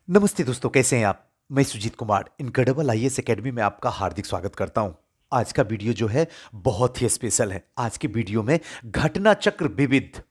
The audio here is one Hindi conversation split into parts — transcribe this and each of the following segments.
नमस्ते दोस्तों, कैसे हैं आप। मैं Sujit Kumar incredible IAS academy में आपका हार्दिक स्वागत करता हूं। आज का वीडियो जो है बहुत ही स्पेशल है। आज के वीडियो में घटना चक्र विविध,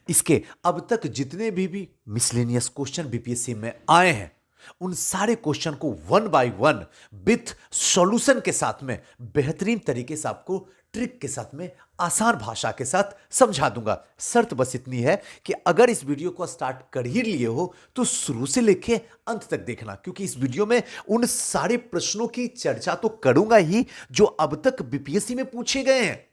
इसके अब तक जितने भी मिसलेनियस क्वेश्चन बीपीएससी में आए हैं उन सारे क्वेश्चन को one by one with solution के साथ में बेहतरीन तरीके से आपको ट्रिक के साथ में आसान भाषा के साथ समझा दूंगा। शर्त बस इतनी है कि अगर इस वीडियो को स्टार्ट कर ही लिए हो तो शुरू से लेके अंत तक देखना, क्योंकि इस वीडियो में उन सारे प्रश्नों की चर्चा तो करूंगा ही जो अब तक बीपीएससी में पूछे गए हैं,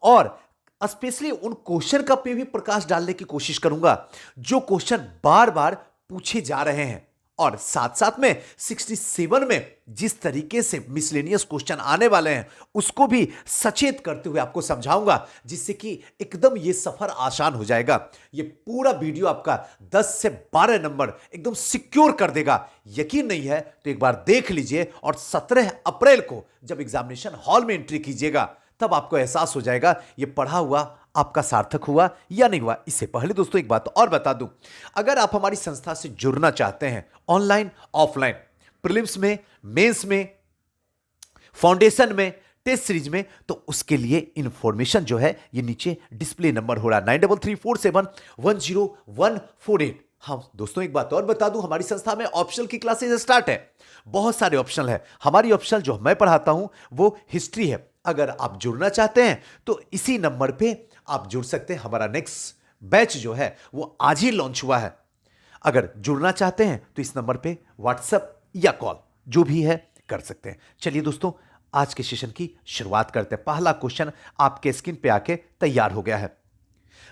और स्पेशली उन क्वेश्चन का पे भी प्रकाश डालने की कोशिश करूंगा जो क्वेश्चन बार बार पूछे जा रहे हैं। और साथ साथ में 67 में जिस तरीके से मिसलेनियस क्वेश्चन आने वाले हैं उसको भी सचेत करते हुए आपको समझाऊंगा, जिससे कि एकदम ये सफर आसान हो जाएगा। ये पूरा वीडियो आपका 10 से 12 नंबर एकदम सिक्योर कर देगा। यकीन नहीं है तो एक बार देख लीजिए, और 17 अप्रैल को जब एग्जामिनेशन हॉल में एंट्री कीजिएगा तब आपको एहसास हो जाएगा ये पढ़ा हुआ आपका सार्थक हुआ या नहीं हुआ। इससे पहले दोस्तों एक बात और बता दूं, अगर आप हमारी संस्था से जुड़ना चाहते हैं ऑनलाइन ऑफलाइन, प्रीलिम्स में, मेंस में, फाउंडेशन में, टेस्ट सीरीज में, तो उसके लिए इंफॉर्मेशन जो है ये नीचे डिस्प्ले नंबर हो रहा है 9334710148। हाँ दोस्तों एक बात और बता दूं, हमारी संस्था में ऑप्शनल की क्लासेस स्टार्ट है। बहुत सारे ऑप्शनल है। हमारी ऑप्शनल जो मैं पढ़ाता हूं वो हिस्ट्री है। अगर आप जुड़ना चाहते हैं तो इसी नंबर पे आप जुड़ सकते हैं। हमारा नेक्स्ट बैच जो है वो आज ही लॉन्च हुआ है। अगर जुड़ना चाहते हैं तो इस नंबर पे व्हाट्सएप या कॉल जो भी है कर सकते हैं। चलिए दोस्तों आज के सेशन की शुरुआत करते हैं। पहला क्वेश्चन आपके स्क्रीन पे आके तैयार हो गया है।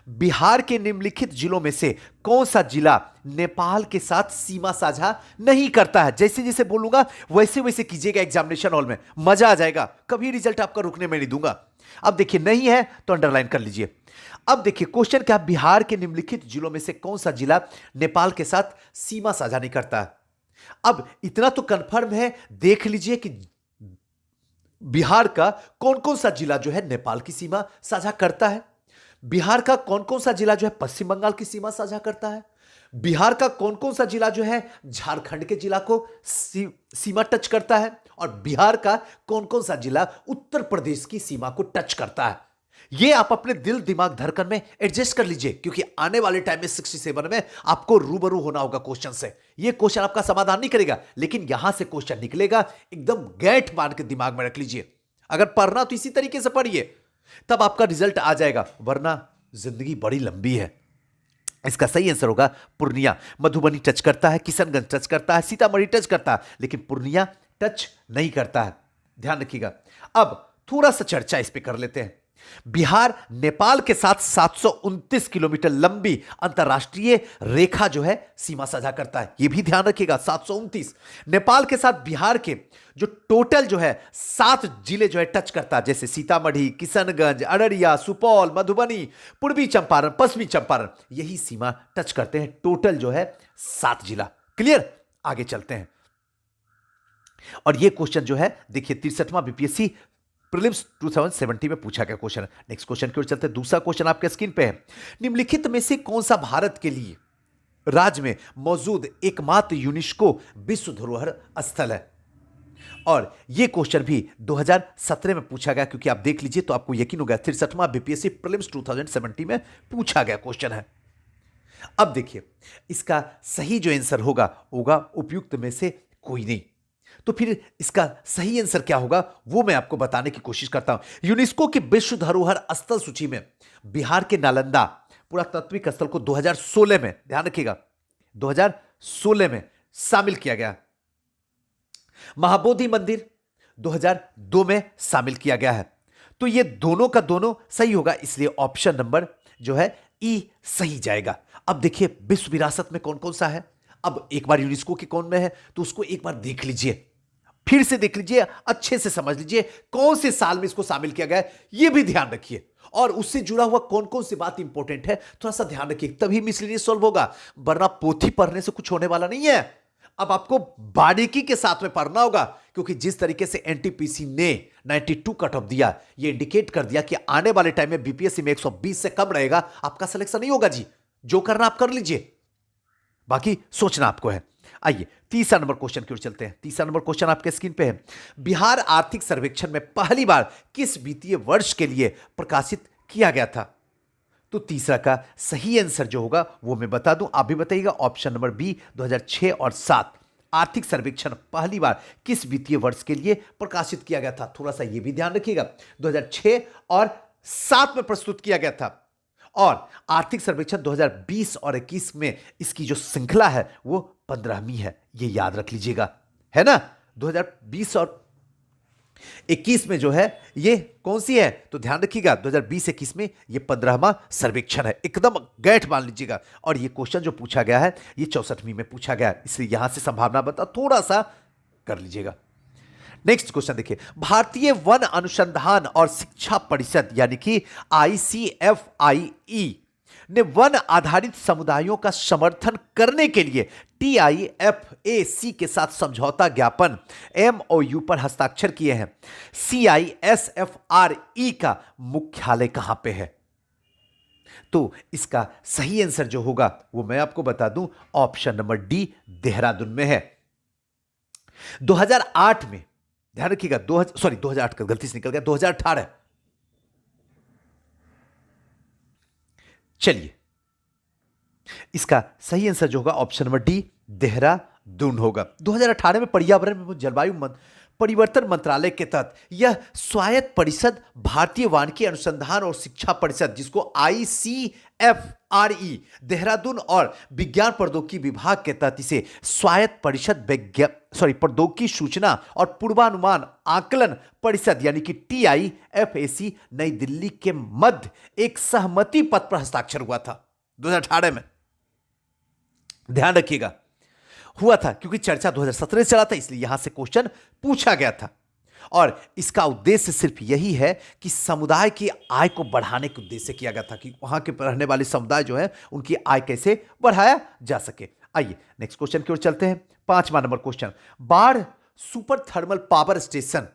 बिहार के निम्नलिखित जिलों में से कौन सा जिला नेपाल के साथ सीमा साझा नहीं करता है। जैसे जैसे बोलूंगा वैसे वैसे कीजिएगा, एग्जामिनेशन हॉल में मजा आ जाएगा। कभी रिजल्ट आपका रुकने में नहीं दूंगा। अब देखिए नहीं है तो अंडरलाइन कर लीजिए। अब देखिए क्वेश्चन क्या, बिहार के निम्नलिखित जिलों में से कौन सा जिला नेपाल के साथ सीमा साझा नहीं करता है। अब इतना तो कंफर्म है, देख लीजिए कि बिहार का कौन कौन सा जिला जो है नेपाल की सीमा साझा करता है। बिहार का कौन कौन सा जिला जो है पश्चिम बंगाल की सीमा साझा करता है। बिहार का कौन कौन सा जिला जो है झारखंड के जिला को सीमा टच करता है। और बिहार का कौन कौन सा जिला उत्तर प्रदेश की सीमा को टच करता है। यह आप अपने दिल दिमाग धड़कन में एडजस्ट कर लीजिए, क्योंकि आने वाले टाइम में 67 में आपको रूबरू होना होगा क्वेश्चन से। यह क्वेश्चन आपका समाधान नहीं करेगा, लेकिन यहां से क्वेश्चन निकलेगा, एकदम गैठ मान के दिमाग में रख लीजिए। अगर पढ़ना तो इसी तरीके से पढ़िए, तब आपका रिजल्ट आ जाएगा, वरना जिंदगी बड़ी लंबी है। इसका सही आंसर होगा पूर्णिया। मधुबनी टच करता है, किशनगंज टच करता है, सीतामढ़ी टच करता है, लेकिन पूर्णिया टच नहीं करता है। ध्यान रखिएगा। अब थोड़ा सा चर्चा इस पे कर लेते हैं। बिहार नेपाल के साथ 729 किलोमीटर लंबी अंतरराष्ट्रीय रेखा जो है सीमा साझा करता है। यह भी ध्यान रखिएगा, 729। नेपाल के साथ बिहार के जो टोटल जो है 7 जिले जो है टच करता है, जैसे सीतामढ़ी, किशनगंज, अररिया, सुपौल, मधुबनी, पूर्वी चंपारण, पश्चिमी चंपारण, यही सीमा टच करते हैं। टोटल जो है 7 जिला। क्लियर, आगे चलते हैं। और यह क्वेश्चन जो है देखिए 63वां बीपीएससी प्रीलिम्स 2070 में पूछा गया क्वेश्चन है। नेक्स्ट क्वेश्चन की ओर चलते हैं। दूसरा क्वेश्चन आपके स्क्रीन पे है। निम्नलिखित में से कौन सा भारत के लिए राज्य में मौजूद एकमात्र यूनेस्को विश्व धरोहर स्थल है। और यह क्वेश्चन भी 2017 में पूछा गया, क्योंकि आप देख लीजिए तो आपको यकीन होगा 63वां बीपीएससी प्रीलिम्स 2070 में पूछा गया क्वेश्चन है। अब देखिए इसका सही जो आंसर होगा उपयुक्त में से कोई नहीं। तो फिर इसका सही आंसर क्या होगा वो मैं आपको बताने की कोशिश करता हूं। यूनेस्को की विश्व धरोहर स्थल सूची में बिहार के नालंदा पुरातात्विक स्थल को 2016 में, ध्यान रखिएगा 2016 में शामिल किया गया। महाबोधि मंदिर 2002 में शामिल किया गया है। तो ये दोनों का दोनों सही होगा, इसलिए ऑप्शन नंबर जो है ई सही जाएगा। अब देखिए विश्व विरासत में कौन कौन सा है। अब एक बार यूनेस्को के कौन में है तो उसको एक बार देख लीजिए, फिर से देख लीजिए, अच्छे से समझ लीजिए कौन से साल में इसको शामिल किया गया है, यह भी ध्यान रखिए। और उससे जुड़ा हुआ कौन कौन सी बात इंपॉर्टेंट है थोड़ा सा ध्यान रखिए, तभी मिसलेनियस सॉल्व होगा, वरना पोथी पढ़ने से कुछ होने वाला नहीं है। अब आपको बारीकी के साथ में पढ़ना होगा, क्योंकि जिस तरीके से एनटीपीसी ने 92 कट ऑफ दिया, ये इंडिकेट कर दिया कि आने वाले टाइम में बीपीएससी में 120 से कम रहेगा, आपका सिलेक्शन नहीं होगा जी। जो करना आप कर लीजिए, बाकी सोचना आपको है। आइए तीसरा नंबर क्वेश्चन की ओर चलते हैं। तीसरा नंबर क्वेश्चन आपके स्क्रीन पे है। बिहार आर्थिक सर्वेक्षण में पहली बार किस वित्तीय वर्ष के लिए प्रकाशित किया गया था? तो तीसरा का सही आंसर जो होगा वो मैं बता दूं, आप भी बताइएगा। ऑप्शन नंबर बी 2006 और 7 आर्थिक सर्वेक्षण पहली बार किस वित्तीय वर्ष के लिए प्रकाशित किया गया था? थोड़ा सा ये भी ध्यान रखिएगा, 2006 और 7 में प्रस्तुत किया गया था। और आर्थिक सर्वेक्षण 2020 और 21 में इसकी जो श्रृंखला है वो 15वीं है, ये याद रख लीजिएगा, है ना। 2020 और 21 में जो है ये कौन सी है? तो ध्यान रखिएगा 2020-21 में ये 15वां सर्वेक्षण है, एकदम गैठ मान लीजिएगा। और ये क्वेश्चन जो पूछा गया है ये 64वीं में पूछा गया है, इसलिए यहां से संभावना बता थोड़ा सा कर लीजिएगा। नेक्स्ट क्वेश्चन देखिए। भारतीय वन अनुसंधान और शिक्षा परिषद यानी कि ICFIE ने वन आधारित समुदायों का समर्थन करने के लिए TIFAC के साथ समझौता ज्ञापन MOU पर हस्ताक्षर किए हैं। CISFRE का मुख्यालय कहां पे है? तो इसका सही आंसर जो होगा वो मैं आपको बता दूं, ऑप्शन नंबर डी देहरादून में है। 2008 में, ध्यान रखिएगा, 2008 का गलती से निकल गया, 2018। चलिए इसका सही आंसर जो होगा ऑप्शन नंबर डी देहरादून होगा। 2018 में पर्यावरण एवं जलवायु परिवर्तन मंत्रालय के तहत यह स्वायत्त परिषद भारतीय वानिकी अनुसंधान और शिक्षा परिषद, जिसको ICFRE देहरादून और विज्ञान प्रौद्योगिकी विभाग के तहत इसे स्वायत्त परिषद प्रौद्योगिकी सूचना और पूर्वानुमान आकलन परिषद यानी कि TIFAC नई दिल्ली के मध्य एक सहमति पत्र पर हस्ताक्षर हुआ था 2018 में। ध्यान रखिएगा हुआ था क्योंकि चर्चा 2017 से चला था, इसलिए यहां से क्वेश्चन पूछा गया था। और इसका उद्देश्य सिर्फ यही है कि समुदाय की आय को बढ़ाने के उद्देश्य से किया गया था कि वहां के रहने वाले समुदाय जो है उनकी आय कैसे बढ़ाया जा सके। आइए नेक्स्ट क्वेश्चन की ओर चलते हैं। 5वां नंबर क्वेश्चन। बाढ़ सुपर थर्मल पावर स्टेशन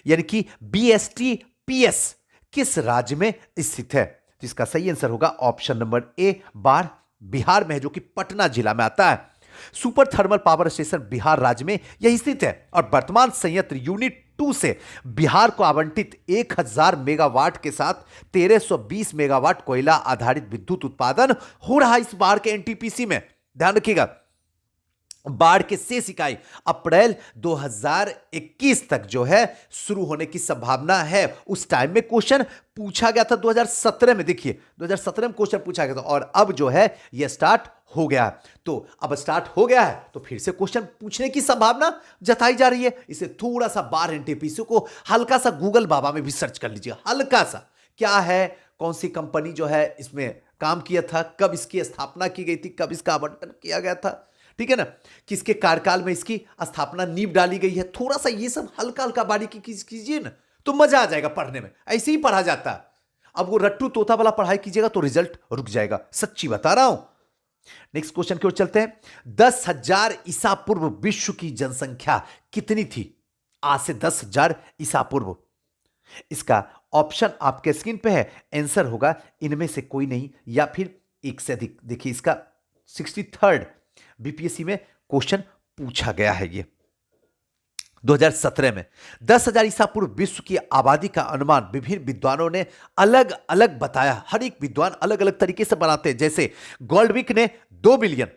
यानी कि BSTPS किस राज्य में स्थित है? तो इसका सही आंसर होगा ऑप्शन नंबर ए बाढ़ बिहार में है, जो कि पटना जिला में आता है। Super thermal power station Bihar राज्य में यह स्थित है और वर्तमान संयंत्र यूनिट 2 से बिहार को आवंटित 1000 मेगावाट के साथ 1320 मेगावाट कोयला आधारित विद्युत उत्पादन हो रहा है इस बाढ़ के NTPC में। ध्यान रखिएगा बाढ़ के शेष इकाई अप्रैल 2021 तक जो है शुरू होने की संभावना है। उस टाइम में क्वेश्चन पूछा गया था 2017 में, देखिए 2017 में क्वेश्चन पूछा गया था और अब जो है यह स्टार्ट हो गया। तो अब स्टार्ट हो गया है तो फिर से क्वेश्चन पूछने की संभावना जताई जा रही है। इसे थोड़ा सा बाढ़ NTPC को हल्का सा गूगल बाबा में भी सर्च कर लीजिए, हल्का सा क्या है, कौन सी कंपनी जो है इसमें काम किया था, कब इसकी स्थापना की गई थी, कब इसका आवंटन किया गया था, ठीक है ना, किसके कार्यकाल में इसकी स्थापना नींव डाली गई है। थोड़ा सा ये सब हल्का हल्का बारीकी कीजिए ना तो मजा आ जाएगा पढ़ने में। ऐसे ही पढ़ा जाता है। अब वो रट्टू तोता वाला पढ़ाई कीजिएगा तो रिजल्ट रुक जाएगा, सच्ची बता रहा हूं। नेक्स्ट क्वेश्चन की ओर चलते हैं। 10,000 ईसा पूर्व विश्व की जनसंख्या कितनी थी? आज से 10,000 ईसा पूर्व। इसका ऑप्शन आपके स्क्रीन पे है। आंसर होगा इनमें से कोई नहीं या फिर एक से अधिक। देखिए इसका 63rd BPSC में क्वेश्चन पूछा गया है। ये 2017 में 10,000 ईसा पूर्व विश्व की आबादी का अनुमान विभिन्न विद्वानों ने अलग अलग बताया। हर एक विद्वान अलग अलग तरीके से बनाते हैं। जैसे गोल्डविक ने 2 बिलियन,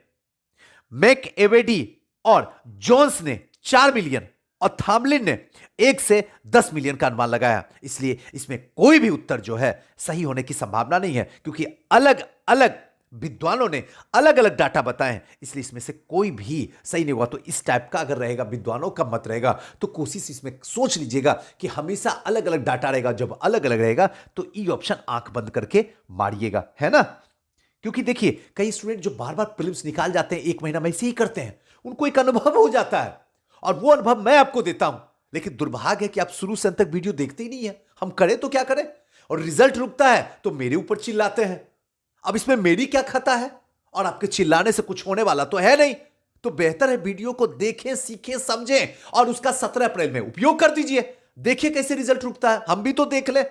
मैकएवेडी और जोन्स ने 4 मिलियन और थामलिन ने 1 से 10 मिलियन का अनुमान लगाया। इसलिए इसमें कोई भी उत्तर जो है सही होने की संभावना नहीं है क्योंकि अलग अलग विद्वानों ने अलग अलग डाटा बताए हैं, इसलिए इसमें से कोई भी सही नहीं हुआ। तो इस टाइप का अगर रहेगा, विद्वानों का मत रहेगा, तो कोशिश इसमें सोच लीजिएगा कि हमेशा अलग अलग डाटा रहेगा। जब अलग अलग रहेगा तो ई ऑप्शन आंख बंद करके मारिएगा, है ना। क्योंकि देखिए कई स्टूडेंट जो बार बार प्रीलिम्स निकाल जाते हैं, 1 महीना में ऐसे ही करते हैं, उनको एक अनुभव हो जाता है और वो अनुभव मैं आपको देता हूं। लेकिन दुर्भाग्य है कि आप शुरू से अंत तक वीडियो देखते ही नहीं है। हम करें तो क्या करें, और रिजल्ट रुकता है तो मेरे ऊपर चिल्लाते हैं। अब इसमें मेरी क्या खता है, और आपके चिल्लाने से कुछ होने वाला तो है नहीं। तो बेहतर है वीडियो को देखें, सीखें, समझें और उसका 17 अप्रैल में उपयोग कर दीजिए। देखिए कैसे रिजल्ट रुकता है, हम भी तो देख ले।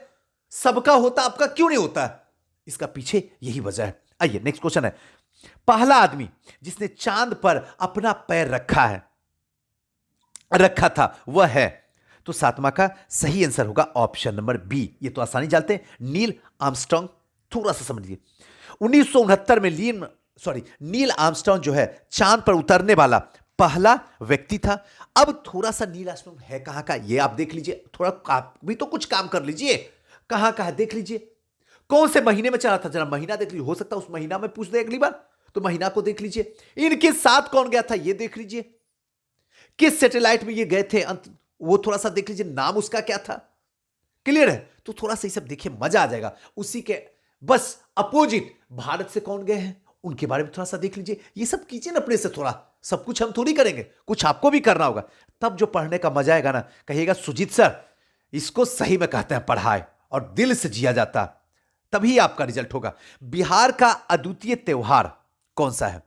सबका होता, आपका क्यों नहीं होता है? इसका पीछे यही वजह है। आइए नेक्स्ट क्वेश्चन है। पहला आदमी जिसने चांद पर अपना पैर रखा था वह है, तो सातवां का सही आंसर होगा ऑप्शन नंबर बी। ये तो आसानी जानते हैं, नील आर्मस्ट्रांग। थोड़ा सा समझिए, 1969 में नील आर्मस्ट्रांग जो है चांद पर उतरने वाला पहला व्यक्ति था। अब थोड़ा सा नील आर्मस्ट्रांग है कहां का, ये आप देख लीजिए, थोड़ा आप भी तो कुछ काम कर लीजिए, कहां का है देख लीजिए, कौन से महीने में चला था, जरा महीना देख लीजिए, हो सकता है उस महीना में पूछ दे अगली बार, तो महीना को देख लीजिए। इनके साथ कौन गया था ये देख लीजिए, किस सैटेलाइट में ये गए थे, वो थोड़ा सा देख लीजिए, नाम उसका क्या था, क्लियर है। तो थोड़ा सा ये सब देखिए, मजा आ जाएगा। उसी के बस अपोजिट भारत से कौन गए हैं उनके बारे में थोड़ा सा देख लीजिए। ये सब कीजिए ना अपने से, थोड़ा, सब कुछ हम थोड़ी करेंगे, कुछ आपको भी करना होगा, तब जो पढ़ने का मजा आएगा ना, कहिएगा सुजीत सर इसको सही में कहते हैं पढ़ाए और दिल से जिया जाता, तभी आपका रिजल्ट होगा। बिहार का अद्वितीय त्योहार कौन सा है?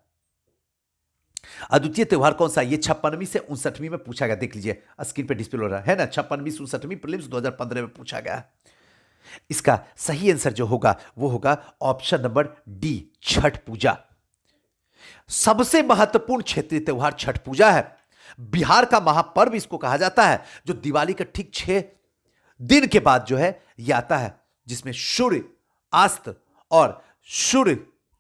अद्वितीय त्योहार कौन सा है? ये 56वीं से 59वीं में पूछा गया, देख लीजिए स्क्रीन पे डिस्प्ले हो रहा है ना, 56वीं से 59वीं प्रीलिम्स 2015 में पूछा गया। इसका सही आंसर जो होगा वो होगा ऑप्शन नंबर डी, छठ पूजा। सबसे महत्वपूर्ण क्षेत्रीय त्योहार छठ पूजा है। बिहार का महापर्व इसको कहा जाता है, जो दिवाली का ठीक 6 दिन के बाद जो है यह आता है, जिसमें सूर्य अस्त और सूर्य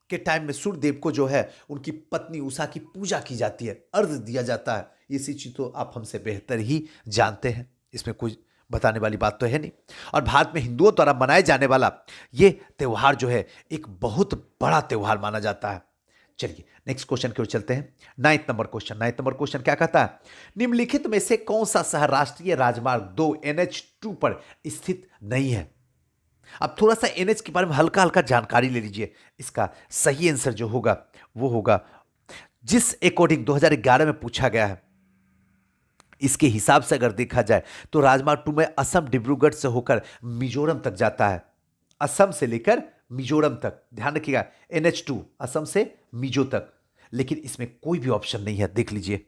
के टाइम में सूर्य देव को जो है उनकी पत्नी उषा की पूजा की जाती है, अर्घ दिया जाता है। इसी चीज तो आप हमसे बेहतर ही जानते हैं, इसमें कोई बताने वाली बात तो है नहीं। और भारत में हिंदुओं द्वारा मनाए जाने वाला ये त्योहार जो है एक बहुत बड़ा त्योहार माना जाता है। चलिए नेक्स्ट क्वेश्चन की ओर चलते हैं। 9th नंबर क्वेश्चन क्या कहता है? निम्नलिखित में से कौन सा शहर राष्ट्रीय राजमार्ग 2 NH2 पर स्थित नहीं है? अब थोड़ा सा NH के बारे में हल्का हल्का जानकारी ले लीजिए। इसका सही आंसर जो होगा वो होगा, जिस अकॉर्डिंग 2011 में पूछा गया है, इसके हिसाब से अगर देखा जाए तो राजमार्ग 2 में असम डिब्रूगढ़ से होकर मिजोरम तक जाता है, असम से लेकर मिजोरम तक, ध्यान रखिएगा NH2 असम से मिजो तक। लेकिन इसमें कोई भी ऑप्शन नहीं है, देख लीजिए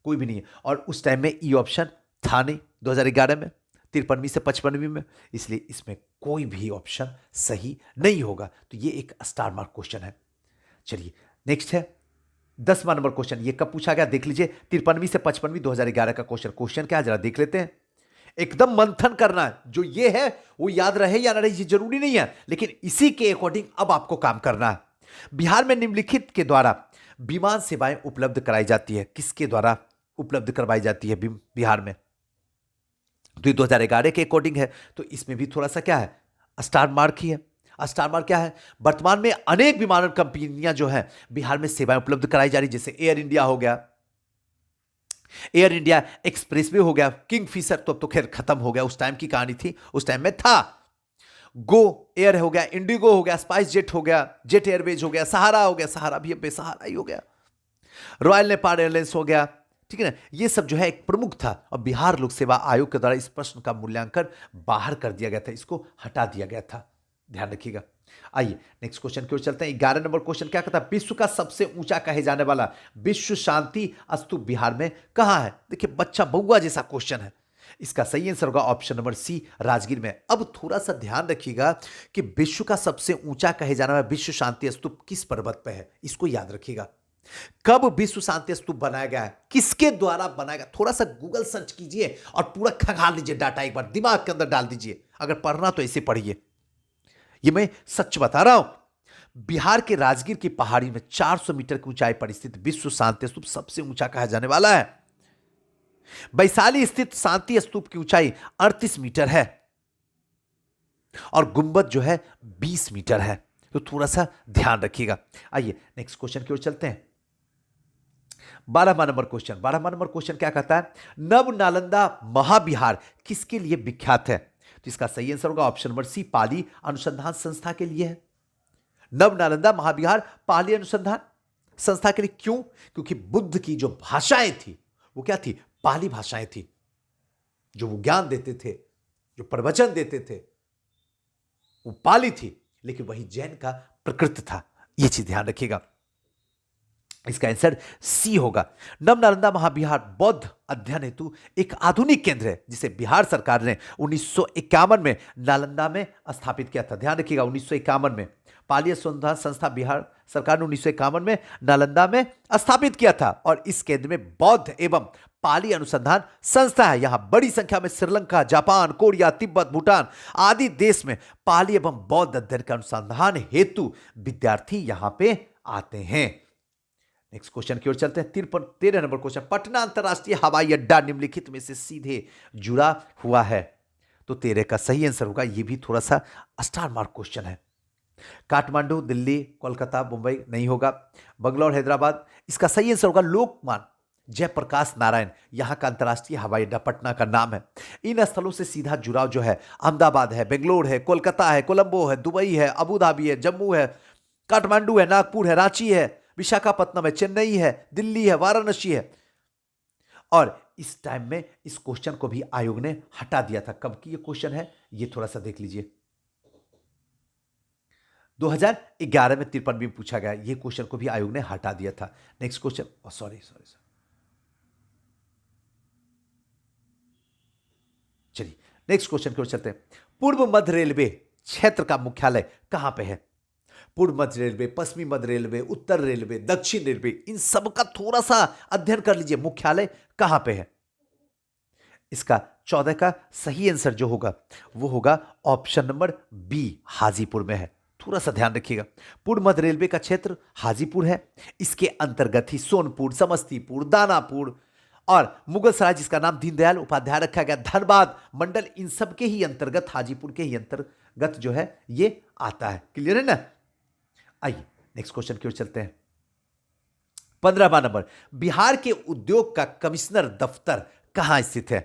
कोई भी नहीं है। और उस टाइम में ई ऑप्शन था नहीं 2011 में, 53वीं से 55वीं में, इसलिए इसमें कोई भी ऑप्शन सही नहीं होगा। तो ये एक स्टार मार्क क्वेश्चन है। चलिए नेक्स्ट है 10वां नंबर क्वेश्चन। ये कब पूछा गया देख लीजिए, 53वीं से 55वीं 2011 का क्वेश्चन क्या है जरा देख लेते हैं। एकदम मंथन करना है, जो ये है वो याद रहे या ना रहे ये जरूरी नहीं है, लेकिन इसी के अकॉर्डिंग अब आपको काम करना है। बिहार में निम्नलिखित के द्वारा विमान सेवाएं उपलब्ध कराई जाती है, किसके द्वारा उपलब्ध करवाई जाती है बिहार में? तो 2011 के अकॉर्डिंग है, तो इसमें भी थोड़ा सा क्या है, स्टार मार्क ही है। स्टार मार्क क्या है? वर्तमान में अनेक विमान कंपनियां जो है बिहार में सेवाएं उपलब्ध कराई जा रही, जैसे एयर इंडिया हो गया, एयर इंडिया एक्सप्रेस भी हो गया, किंग फिशर तो अब तो खैर खत्म हो गया, उस टाइम की कहानी थी, उस टाइम में था। गो एयर हो गया, इंडिगो हो गया, स्पाइस जेट हो गया, जेट एयरवेज हो गया, सहारा हो गया, सहारा भी अब बेसहारा ही हो गया, रॉयल नेपाल एयरलाइंस हो गया, ठीक है ना। ये सब जो है एक प्रमुख था, और बिहार लोक सेवा आयोग के द्वारा इस प्रश्न का मूल्यांकन बाहर कर दिया गया था, इसको हटा दिया गया था, ध्यान रखिएगा। आइए नेक्स्ट क्वेश्चन की ओर चलते हैं। 11 नंबर क्वेश्चन क्या कहता है? विश्व का सबसे ऊंचा कहे जाने वाला विश्व शांति स्तूप बिहार में कहां है? देखिए बच्चा बउआ जैसा क्वेश्चन है। इसका सही आंसर होगा ऑप्शन नंबर सी, राजगीर में। अब थोड़ा सा ध्यान रखिएगा कि विश्व का सबसे ऊंचा कहे जाने वाला विश्व शांति स्तूप किस पर्वत पे है, इसको याद रखिएगा। कब विश्व शांति स्तूप बनाया गया है, किसके द्वारा बनाया गया? थोड़ा सा गूगल सर्च कीजिए और पूरा खंगाल लीजिए डाटा, एक बार दिमाग के अंदर डाल दीजिए। अगर पढ़ना तो ऐसे पढ़िए, ये मैं सच बता रहा हूं। बिहार के राजगीर की पहाड़ी में 400 मीटर की ऊंचाई पर स्थित विश्व शांति स्तूप सबसे ऊंचा कहा जाने वाला है। वैशाली स्थित शांति स्तूप की ऊंचाई 38 मीटर है और गुंबद जो है 20 मीटर है, तो थोड़ा सा ध्यान रखिएगा। आइए नेक्स्ट क्वेश्चन की ओर चलते हैं। 12वां नंबर क्वेश्चन क्या कहता है? नव नालंदा महाविहार किसके लिए विख्यात है? तो इसका सही आंसर होगा ऑप्शन नंबर सी, पाली अनुसंधान संस्था के लिए है। नव नालंदा महाविहार पाली अनुसंधान संस्था के लिए। क्यों? क्योंकि बुद्ध की जो भाषाएं थी वो क्या थी? पाली भाषाएं थी। जो वो ज्ञान देते थे, जो प्रवचन देते थे, वो पाली थी, लेकिन वही जैन का प्रकृत था। यह चीज ध्यान रखिएगा। इसका आंसर सी होगा। नव नालंदा महाविहार बौद्ध अध्ययन हेतु एक आधुनिक केंद्र है, जिसे बिहार सरकार ने 1951 में नालंदा में स्थापित किया था। ध्यान रखिएगा 1951 में पाली अनुसंधान संस्था बिहार सरकार ने 1951 में नालंदा में स्थापित किया था और इस केंद्र में बौद्ध एवं पाली अनुसंधान संस्था है। यहां बड़ी संख्या में श्रीलंका, जापान, कोरिया, तिब्बत, भूटान आदि देश में पाली एवं बौद्ध अध्ययन का अनुसंधान हेतु विद्यार्थी यहां पे आते हैं। नेक्स्ट क्वेश्चन की ओर चलते हैं। 13 नंबर क्वेश्चन, पटना अंतरराष्ट्रीय हवाई अड्डा निम्नलिखित में से सीधे जुड़ा हुआ है? तो 13 का सही आंसर होगा, यह भी थोड़ा सा स्टार मार्क क्वेश्चन है। काठमांडू, दिल्ली, कोलकाता, मुंबई नहीं होगा। बंगलौर, हैदराबाद, इसका सही आंसर होगा लोकमान्य जयप्रकाश नारायण। यहां का अंतरराष्ट्रीय हवाई अड्डा पटना का नाम है। इन स्थलों से सीधा जुड़ाव जो है अहमदाबाद है, बेंगलोर है, कोलकाता है, कोलंबो है, दुबई है, अबू धाबी है, जम्मू है, काठमांडू है, नागपुर है, रांची है, विशाखापत्तनम है, चेन्नई है, दिल्ली है, वाराणसी है। और इस टाइम में इस क्वेश्चन को भी आयोग ने हटा दिया था। कब की ये क्वेश्चन है, ये थोड़ा सा देख लीजिए। 2011 में 53 में पूछा गया। ये क्वेश्चन को भी आयोग ने हटा दिया था। नेक्स्ट क्वेश्चन, सॉरी चलिए नेक्स्ट क्वेश्चन की ओर चलते हैं। पूर्व मध्य रेलवे क्षेत्र का मुख्यालय कहां पे है? पूर्व मध्य रेलवे, पश्चिमी मध्य रेलवे, उत्तर रेलवे, दक्षिण रेलवे, इन सब का थोड़ा सा अध्ययन कर लीजिए। मुख्यालय कहां पे है? इसका 14 का सही आंसर जो होगा वो होगा ऑप्शन नंबर बी, हाजीपुर में है। थोड़ा सा ध्यान रखिएगा। पूर्व मध्य रेलवे का क्षेत्र हाजीपुर है। इसके अंतर्गत ही सोनपुर, समस्तीपुर, दानापुर और मुगल सराय, जिसका नाम दीनदयाल उपाध्याय रखा गया, धनबाद मंडल, इन सब के ही अंतर्गत, हाजीपुर के ही अंतर्गत जो है ये आता है। क्लियर है ना? आइए नेक्स्ट क्वेश्चन की ओर चलते हैं। 15वां नंबर, बिहार के उद्योग का कमिश्नर दफ्तर कहां स्थित है?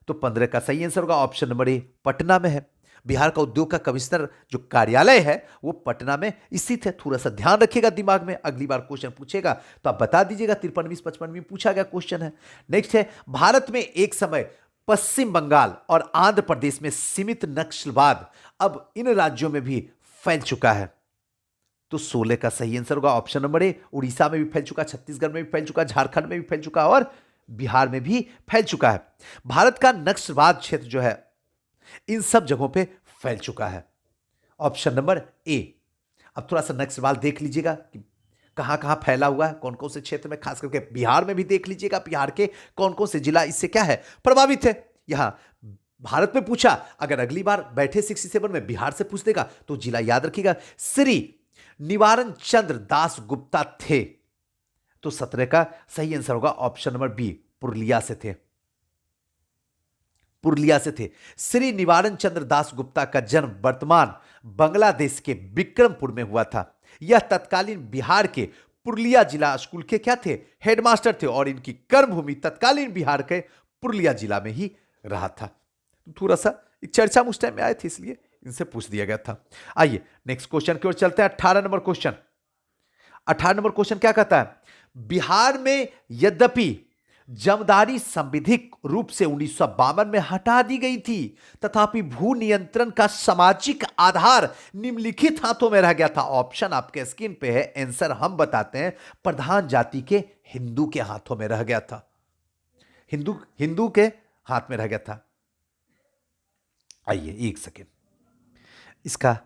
तो 15 का सही आंसर होगा ऑप्शन नंबर ए, पटना में है। बिहार का उद्योग का कमिश्नर जो कार्यालय है वो पटना में स्थित है। थोड़ा सा ध्यान रखिएगा दिमाग में, अगली बार क्वेश्चन पूछेगा तो आप बता दीजिएगा। 53 55 में पूछा गया क्वेश्चन है। नेक्स्ट है, भारत में एक समय पश्चिम बंगाल और आंध्र प्रदेश में सीमित नक्सलवाद अब इन राज्यों में भी फैल चुका है। तो 16 का सही आंसर होगा ऑप्शन नंबर ए, उड़ीसा में भी फैल चुका, छत्तीसगढ़ में भी फैल चुका, झारखंड में भी फैल चुका और बिहार में भी फैल चुका है। भारत का नक्सलवाद क्षेत्र जो है इन सब जगहों पे फैल चुका है। ऑप्शन नंबर ए। अब थोड़ा सा नक्सलवाद देख लीजिएगा कि कहां कहां फैला हुआ है, कौन कौन से क्षेत्र में, खास करके बिहार में भी देख लीजिएगा। बिहार के कौन कौन से जिला इससे क्या है, प्रभावित है। यहां भारत में पूछा, अगर अगली बार बैठे 67 में बिहार से पूछ देगा तो जिला याद रखिएगा, श्री निवारण चंद्र दास गुप्ता थे। तो 17 का सही आंसर होगा ऑप्शन नंबर बी, पुरुलिया से थे। पुरुलिया से थे। श्री निवारण चंद्र दास गुप्ता का जन्म वर्तमान बांग्लादेश के विक्रमपुर में हुआ था। यह तत्कालीन बिहार के पुरुलिया जिला स्कूल के क्या थे, हेडमास्टर थे और इनकी कर्मभूमि तत्कालीन बिहार के पुरुलिया जिला में ही रहा था। थोड़ा सा एक चर्चा उस टाइम में आए थे इसलिए इनसे पूछ दिया गया था। आइए नेक्स्ट क्वेश्चन की ओर चलते हैं। 18 नंबर क्वेश्चन। 18 नंबर क्वेश्चन क्या कहता है, बिहार में यद्यपि जमदारी संविधिक रूप से 1952 में हटा दी गई थी, तथापि भू नियंत्रण का सामाजिक आधार निम्नलिखित हाथों में रह गया था। ऑप्शन आपके स्क्रीन पे है, आंसर हम बताते हैं। प्रधान जाति के हिंदू के हाथों में रह गया था। हिंदू के हाथ में रह गया था। आइए एक सेकेंड, इसका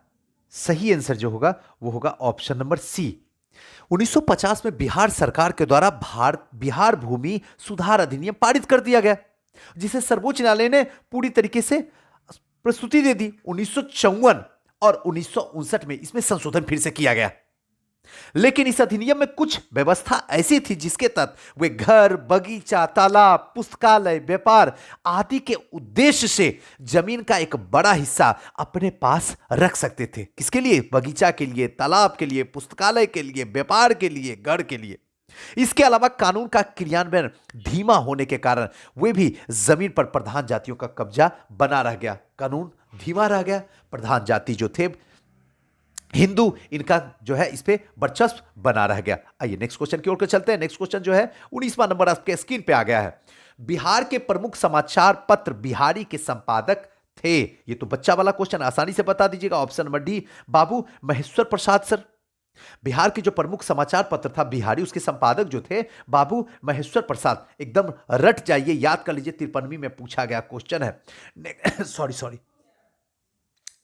सही आंसर जो होगा वो होगा ऑप्शन नंबर सी। 1950 में बिहार सरकार के द्वारा बिहार भूमि सुधार अधिनियम पारित कर दिया गया, जिसे सर्वोच्च न्यायालय ने पूरी तरीके से प्रस्तुति दे दी। 1954 और 1959 में इसमें संशोधन फिर से किया गया, लेकिन इस अधिनियम में कुछ व्यवस्था ऐसी थी जिसके तहत वे घर, बगीचा, तालाब, पुस्तकालय, व्यापार आदि के उद्देश्य से जमीन का एक बड़ा हिस्सा अपने पास रख सकते थे। किसके लिए? बगीचा के लिए, तालाब के लिए, पुस्तकालय के लिए, व्यापार के लिए, घर के लिए। इसके अलावा कानून का क्रियान्वयन धीमा होने के कारण वे भी जमीन पर प्रधान जातियों का कब्जा बना रह गया। कानून धीमा रह गया, प्रधान जाति जो थे हिंदू, इनका जो है इस पे वर्चस्व बना रह गया। आइए नेक्स्ट क्वेश्चन की ओर चलते हैं। नेक्स्ट क्वेश्चन जो है 19वां नंबर आपके स्क्रीन पे आ गया है। बिहार के प्रमुख समाचार पत्र बिहारी के संपादक थे। ये तो बच्चा वाला क्वेश्चन, आसानी से बता दीजिएगा। ऑप्शन नंबर डी, बाबू महेश्वर प्रसाद सर। बिहार के जो प्रमुख समाचार पत्र था बिहारी, उसके संपादक जो थे बाबू महेश्वर प्रसाद। एकदम रट जाइए, याद कर लीजिए, 53वीं में पूछा गया क्वेश्चन है। सॉरी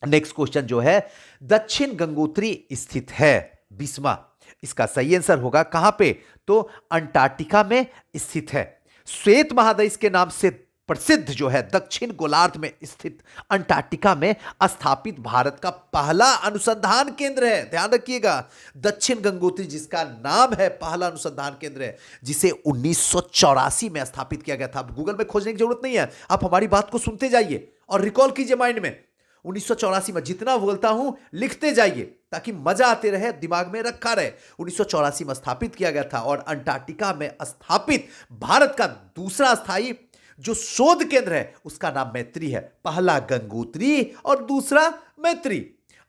नेक्स्ट क्वेश्चन जो है, दक्षिण गंगोत्री स्थित है 20वां। इसका सही आंसर होगा कहां पे, तो अंटार्कटिका में स्थित है। श्वेत महादेश के नाम से प्रसिद्ध जो है दक्षिण गोलार्ध में स्थित अंटार्कटिका में स्थापित भारत का पहला अनुसंधान केंद्र है। ध्यान रखिएगा, दक्षिण गंगोत्री जिसका नाम है, पहला अनुसंधान केंद्र है, जिसे 1984 में स्थापित किया गया था। गूगल में खोजने की जरूरत नहीं है, आप हमारी बात को सुनते जाइए और रिकॉल कीजिए माइंड में। 1984 में, जितना बोलता हूं लिखते जाइए ताकि मजा आते रहे, दिमाग में रखा रहे। 1984 में स्थापित किया गया था और अंटार्कटिका में स्थापित भारत का दूसरा स्थायी जो शोध केंद्र है उसका नाम मैत्री है। पहला गंगोत्री और दूसरा मैत्री।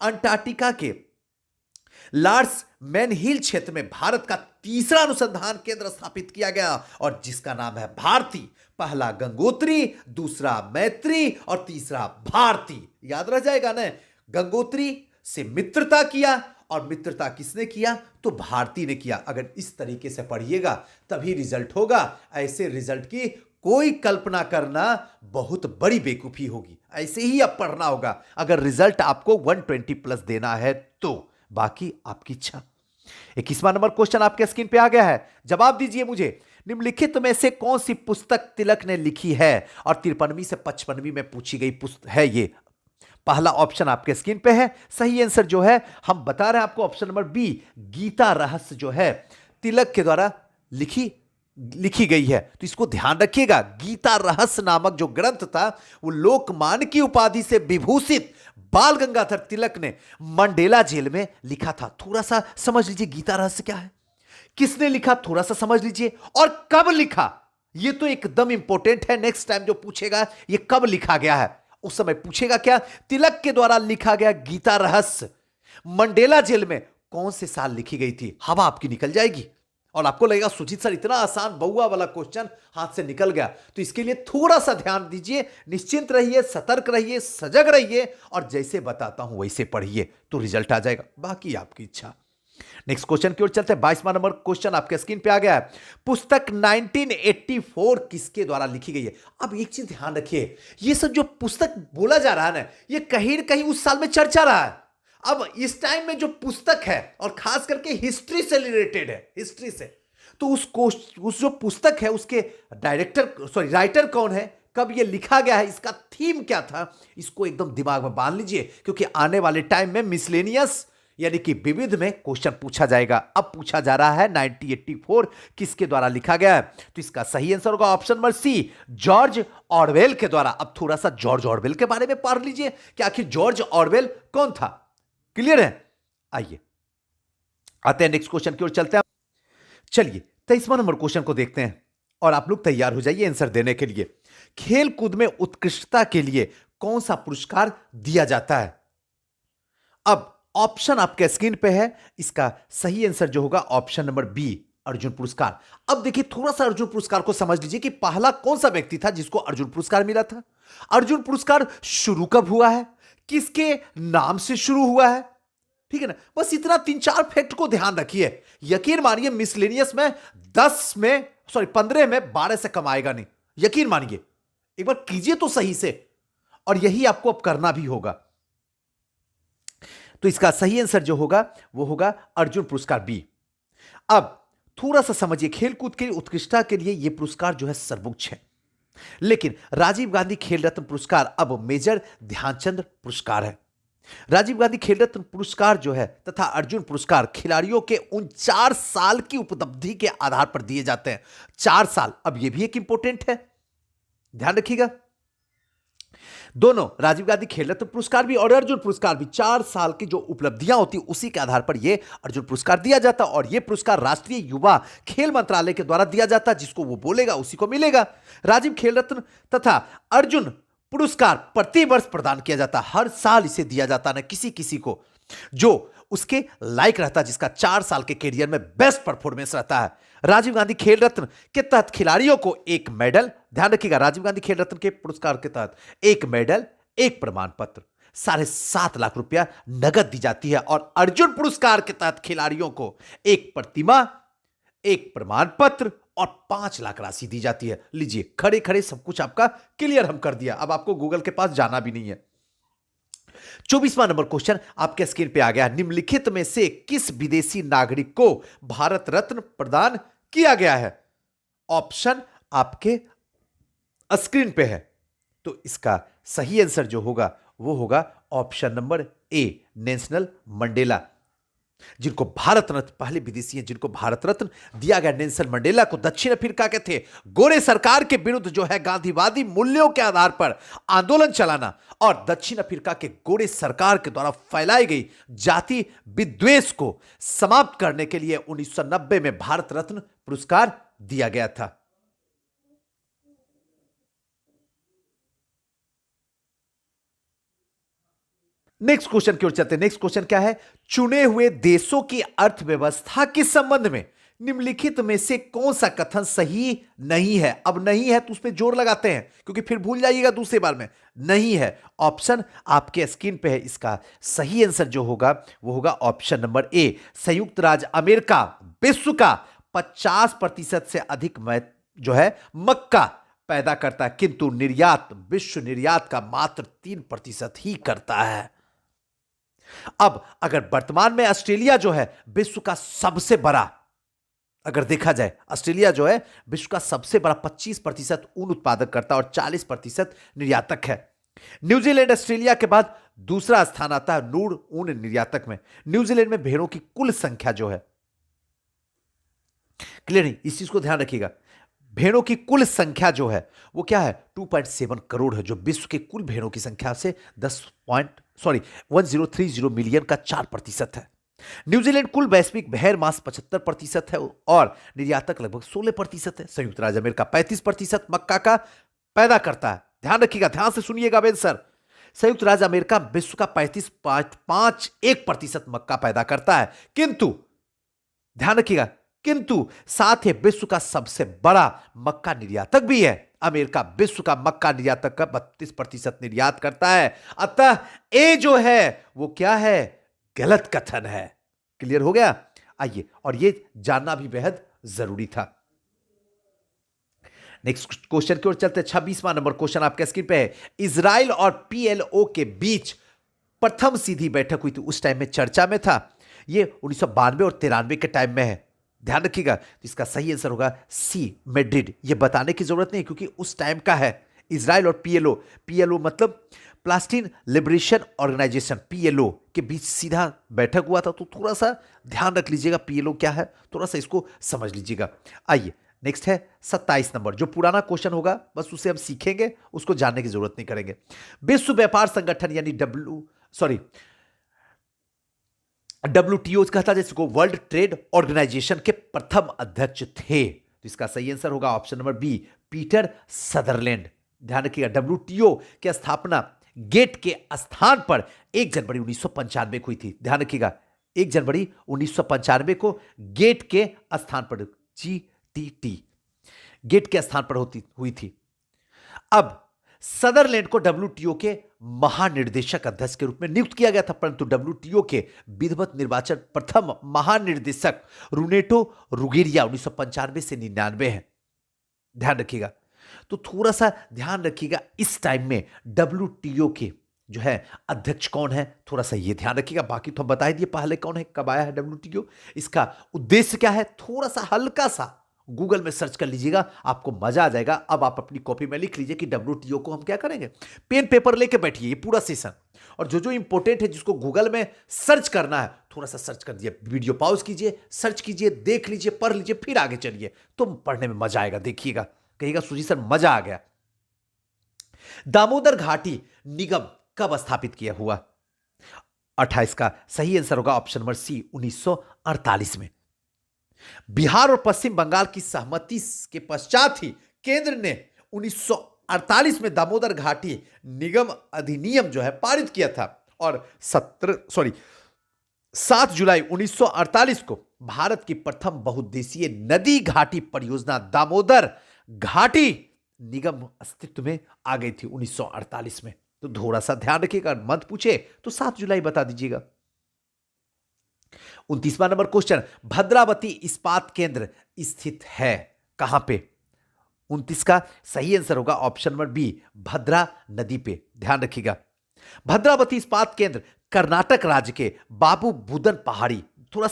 अंटार्कटिका के लार्स मैनहिल क्षेत्र में भारत का तीसरा अनुसंधान केंद्र स्थापित किया गया और जिसका नाम है भारती। पहला गंगोत्री, दूसरा मैत्री और तीसरा भारती। याद रह जाएगा ना, गंगोत्री से मित्रता किया और मित्रता किसने किया, तो भारती ने किया। अगर इस तरीके से पढ़िएगा तभी रिजल्ट होगा। ऐसे रिजल्ट की कोई कल्पना करना बहुत बड़ी बेवकूफी होगी। ऐसे ही अब पढ़ना होगा अगर रिजल्ट आपको 120 प्लस देना है तो, बाकी आपकी इच्छा। 21वां नंबर क्वेश्चन आपके स्क्रीन पे आ गया है, जवाब दीजिए मुझे। निम्नलिखित में से कौन सी पुस्तक तिलक ने लिखी है और 53वीं से 55वीं में पूछी गई पुस्तक है ये। पहला ऑप्शन आपके स्क्रीन पे है, सही आंसर जो है हम बता रहे हैं आपको, ऑप्शन नंबर बी, गीता रहस्य जो है तिलक के द्वारा लिखी गई है। तो इसको ध्यान रखिएगा, गीता रहस्य नामक जो ग्रंथ था वो लोकमान्य की उपाधि से विभूषित बाल गंगाधर तिलक ने मंडेला जेल में लिखा था। थोड़ा सा समझ लीजिए गीता रहस्य क्या है, किसने लिखा, थोड़ा सा समझ लीजिए, और कब लिखा, ये तो एकदम इंपॉर्टेंट है। नेक्स्ट टाइम जो पूछेगा ये कब लिखा गया है, उस समय पूछेगा क्या, तिलक के द्वारा लिखा गया गीता रहस्य मंडेला जेल में कौन से साल लिखी गई थी। हवा आपकी निकल जाएगी और आपको लगेगा सुजीत सर इतना आसान बउआ वाला क्वेश्चन हाथ से निकल गया। तो इसके लिए थोड़ा सा ध्यान दीजिए, निश्चिंत रहिए, सतर्क रहिए, सजग रहिए और जैसे बताता हूं वैसे पढ़िए तो रिजल्ट आ जाएगा, बाकी आपकी इच्छा। नेक्स्ट क्वेश्चन की ओर चलते हैं। 22वां नंबर क्वेश्चन आपके स्क्रीन पे आ गया है। पुस्तक 1984 किसके द्वारा लिखी गई है। अब एक चीज ध्यान रखिए, ये सब जो पुस्तक बोला जा रहा है ना, ये कहीं न कहीं उस साल में चर्चा रहा है। अब इस टाइम में जो पुस्तक है और खास करके हिस्ट्री से रिलेटेड है, हिस्ट्री से, तो उस जो पुस्तक है उसके राइटर कौन है, कब ये लिखा गया है, इसका थीम क्या था, इसको एकदम दिमाग में बांध लीजिए क्योंकि आने वाले टाइम में मिसलेनियस यानी कि विविध में क्वेश्चन पूछा जाएगा। अब पूछा जा रहा है 1984 किसके द्वारा लिखा गया है, तो इसका सही आंसर होगा option number C, George Orwell के द्वारा। अब थोड़ा सा जॉर्ज ऑरवेल के बारे में पढ़ लीजिए कि आखिर जॉर्ज ऑरवेल कौन था। क्लियर है, आइए आते हैं नेक्स्ट क्वेश्चन की ओर चलते हैं। चलिए 23वां नंबर क्वेश्चन को देखते हैं और आप लोग तैयार हो जाइए आंसर देने के लिए। खेल कूद में उत्कृष्टता के लिए कौन सा पुरस्कार दिया जाता है। अब ऑप्शन आपके स्क्रीन पे है, इसका सही आंसर जो होगा ऑप्शन नंबर बी, अर्जुन पुरस्कार। अब देखिए थोड़ा सा अर्जुन पुरस्कार को समझ लीजिए कि पहला कौन सा व्यक्ति था जिसको अर्जुन पुरस्कार मिला था, अर्जुन पुरस्कार शुरू कब हुआ है, किसके नाम से शुरू हुआ है, ठीक है ना। बस इतना 3-4 फैक्ट को ध्यान रखिए। यकीन मानिए मिसलेनियस में 15 में 12 से कम आएगा नहीं, यकीन मानिए, एक बार कीजिए तो सही से, और यही आपको अब करना भी होगा। तो इसका सही आंसर जो होगा वो होगा अर्जुन पुरस्कार बी। अब थोड़ा सा समझिए, खेलकूद की उत्कृष्टता के लिए यह पुरस्कार जो है सर्वोच्च है, लेकिन राजीव गांधी खेल रत्न पुरस्कार अब मेजर ध्यानचंद पुरस्कार है। राजीव गांधी खेल रत्न पुरस्कार जो है तथा अर्जुन पुरस्कार खिलाड़ियों के उन 4 साल की उपलब्धि के आधार पर दिए जाते हैं। 4 साल, अब यह भी एक इंपॉर्टेंट है, ध्यान रखिएगा। दोनों राजीव गांधी खेल रत्न पुरस्कार भी और अर्जुन पुरस्कार भी 4 साल की जो उपलब्धियां होती है उसी के आधार पर यह अर्जुन पुरस्कार दिया जाता है, और यह पुरस्कार राष्ट्रीय युवा खेल मंत्रालय के द्वारा दिया जाता है। जिसको वो बोलेगा उसी को मिलेगा। राजीव खेल रत्न तथा अर्जुन पुरस्कार प्रतिवर्ष प्रदान किया जाता है, हर साल इसे दिया जाता है ना किसी किसी को जो उसके लायक रहता है, जिसका 4 साल के कैरियर में बेस्ट परफॉर्मेंस रहता है। राजीव गांधी खेल रत्न के तहत खिलाड़ियों को एक मेडल, ध्यान रखिएगा, राजीव गांधी खेल रत्न के पुरस्कार के तहत एक मेडल, एक प्रमाण पत्र, 7.5 लाख रुपया नगद दी जाती है। और अर्जुन पुरस्कार के तहत खिलाड़ियों को एक प्रतिमा, एक प्रमाण पत्र और 5 लाख राशि दी जाती है। लीजिए, खड़े खड़े सब कुछ आपका क्लियर हम कर दिया, अब आपको गूगल के पास जाना भी नहीं है। 24वां नंबर क्वेश्चन आपके स्क्रीन पे आ गया। निम्नलिखित में से किस विदेशी नागरिक को भारत रत्न प्रदान किया गया है? ऑप्शन आपके स्क्रीन पे है। तो इसका सही आंसर जो होगा वो होगा ऑप्शन नंबर ए, नेल्सन मंडेला। जिनको भारत रत्न, पहले विदेशी हैं जिनको भारत रत्न दिया गया। नेल्सन मंडेला को दक्षिण अफ्रीका के थे। गोरे सरकार के विरुद्ध जो है गांधीवादी मूल्यों के आधार पर आंदोलन चलाना और दक्षिण अफ्रीका के गोरे सरकार के द्वारा फैलाई गई जाति विद्वेष को समाप्त करने के लिए 1990 में भारत रत्न पुरस्कार दिया गया था। नेक्स्ट क्वेश्चन की ओर चलते हैं। नेक्स्ट क्वेश्चन क्या है? चुने हुए देशों की अर्थव्यवस्था के संबंध में निम्नलिखित में से कौन सा कथन सही नहीं है? अब नहीं है तो उस पर जोर लगाते हैं क्योंकि फिर भूल जाइएगा दूसरी बार में। नहीं है, ऑप्शन आपके स्क्रीन पे है। इसका सही आंसर जो होगा वो होगा ऑप्शन नंबर ए, संयुक्त राज्य अमेरिका विश्व का 50% से अधिक जो है मक्का पैदा करता है, किंतु निर्यात, विश्व निर्यात का मात्र 3% ही करता है। अब अगर वर्तमान में ऑस्ट्रेलिया जो है विश्व का सबसे बड़ा, अगर देखा जाए ऑस्ट्रेलिया जो है विश्व का सबसे बड़ा 25% ऊन उत्पादक करता है और 40% निर्यातक है। न्यूजीलैंड ऑस्ट्रेलिया के बाद दूसरा स्थान आता है नूर ऊन निर्यातक में। न्यूजीलैंड में भेड़ों की कुल संख्या जो है, क्लियर नहीं, इस चीज को ध्यान रखिएगा, भेड़ों की कुल संख्या जो है वो क्या है 2.7 करोड़ है, जो विश्व के कुल भेड़ों की संख्या से 1030 मिलियन का 4% है। न्यूजीलैंड कुल वैश्विक भेड़ मांस 75% है और निर्यातक लगभग 16% है। संयुक्त राज्य अमेरिका 35% मक्का का पैदा करता है। ध्यान रखिएगा, ध्यान से सुनिएगा बेन सर। संयुक्त राज्य अमेरिका विश्व का 35.51% मक्का पैदा करता है, किंतु ध्यान रखिएगा, किंतु साथ ही विश्व का सबसे बड़ा मक्का निर्यातक भी है। अमेरिका विश्व का मक्का निर्यातक का 32% निर्यात करता है। अतः ए जो है वो क्या है? गलत कथन है। क्लियर हो गया? आइए, और ये जानना भी बेहद जरूरी था। नेक्स्ट क्वेश्चन की ओर चलते हैं। 26वां नंबर क्वेश्चन आपके स्क्रीन पे है। इजराइल और पीएलओ के बीच प्रथम सीधी बैठक हुई थी, उस टाइम में चर्चा में था। ये 1992 और 93 के टाइम में है। ध्यान रखिएगा, तो इसका सही आंसर होगा सी, मैड्रिड। ये बताने की जरूरत नहीं क्योंकि उस टाइम का है। इजराइल और पीएलओ, पीएलओ मतलब प्लास्टीन लिबरेशन ऑर्गेनाइजेशन, पीएलओ के बीच सीधा बैठक हुआ था। तो थोड़ा सा ध्यान रख लीजिएगा पीएलओ क्या है, थोड़ा सा इसको समझ लीजिएगा। आइए नेक्स्ट है 27 नंबर, जो पुराना क्वेश्चन होगा बस उसे हम सीखेंगे, उसको जानने की जरूरत नहीं करेंगे। विश्व व्यापार संगठन यानी WTO कहता, जैसे को वर्ल्ड ट्रेड ऑर्गेनाइजेशन के प्रथम अध्यक्ष थे। तो इसका सही आंसर होगा option number B, Peter Sutherland. ध्यान रखिएगा, WTO की स्थापना गेट के स्थान पर 1 जनवरी 1995 को हुई थी। ध्यान रखिएगा, 1 जनवरी 1995 को गेट के स्थान पर, GTT गेट के स्थान पर हुई थी। अब सदरलैंड को WTO के महानिर्देशक अध्यक्ष के रूप में नियुक्त किया गया था, परंतु WTO के विधिवत निर्वाचन प्रथम महानिर्देशक रूनेटो रुगेरिया 1995 से 99 है। ध्यान रखिएगा, तो थोड़ा सा ध्यान रखिएगा इस टाइम में WTO के जो है अध्यक्ष कौन है, थोड़ा सा ये ध्यान रखिएगा। बाकी तो हम बता ही दिए पहले कौन है, कब आया है WTO, इसका उद्देश्य क्या है, थोड़ा सा हल्का सा गूगल में सर्च कर लीजिएगा, आपको मजा आ जाएगा। अब आप अपनी कॉपी में लिख लीजिए कि WTO को हम क्या करेंगे, पेन पेपर लेके बैठिए ये पूरा सेशन, और जो जो इंपॉर्टेंट है जिसको गूगल में सर्च करना है थोड़ा सा सर्च कर दिए, वीडियो पॉज कीजिए, सर्च कीजिए, देख लीजिए, पढ़ लीजिए, फिर आगे चलिए, तो पढ़ने में मजा आएगा। देखिएगा, कहिएगा सुजी सर मजा आ गया। दामोदर घाटी निगम कब स्थापित किया हुआ? 28 का सही आंसर होगा ऑप्शन नंबर सी, 1948 में। बिहार और पश्चिम बंगाल की सहमति के पश्चात ही केंद्र ने 1948 में दामोदर घाटी निगम अधिनियम जो है पारित किया था, और 7 जुलाई 1948 को भारत की प्रथम बहुउद्देशीय नदी घाटी परियोजना दामोदर घाटी निगम अस्तित्व में आ गई थी 1948 में। तो थोड़ा सा ध्यान रखिएगा, मत पूछे तो 7 जुलाई बता दीजिएगा। 29वां नंबर क्वेश्चन, भद्रावती इस्पात केंद्र स्थित है कहां पे? 29 का सही आंसर होगा ऑप्शन नंबर बी, भद्रा नदी पे। ध्यान रखिएगा, भद्रावती इस्पात केंद्र कर्नाटक राज्य के बाबू बुदन पहाड़ी, थोड़ा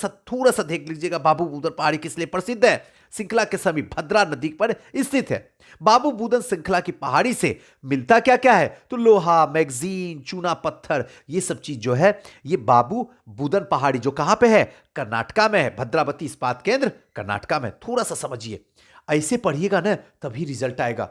सा देख लीजिएगा, बाबू बुदन पहाड़ी किस लिए प्रसिद्ध है? श्रृंखला के समीप भद्रा नदी पर स्थित है। बाबू बुदन श्रृंखला की पहाड़ी से मिलता क्या क्या है? तो लोहा, मैगजीन, चूना पत्थर, ये सब चीज जो है ये बाबू बुदन पहाड़ी जो कहां पे है? कर्नाटका में है। भद्रावती इस्पात केंद्र कर्नाटका में। थोड़ा सा समझिए, ऐसे पढ़िएगा ना तभी रिजल्ट आएगा।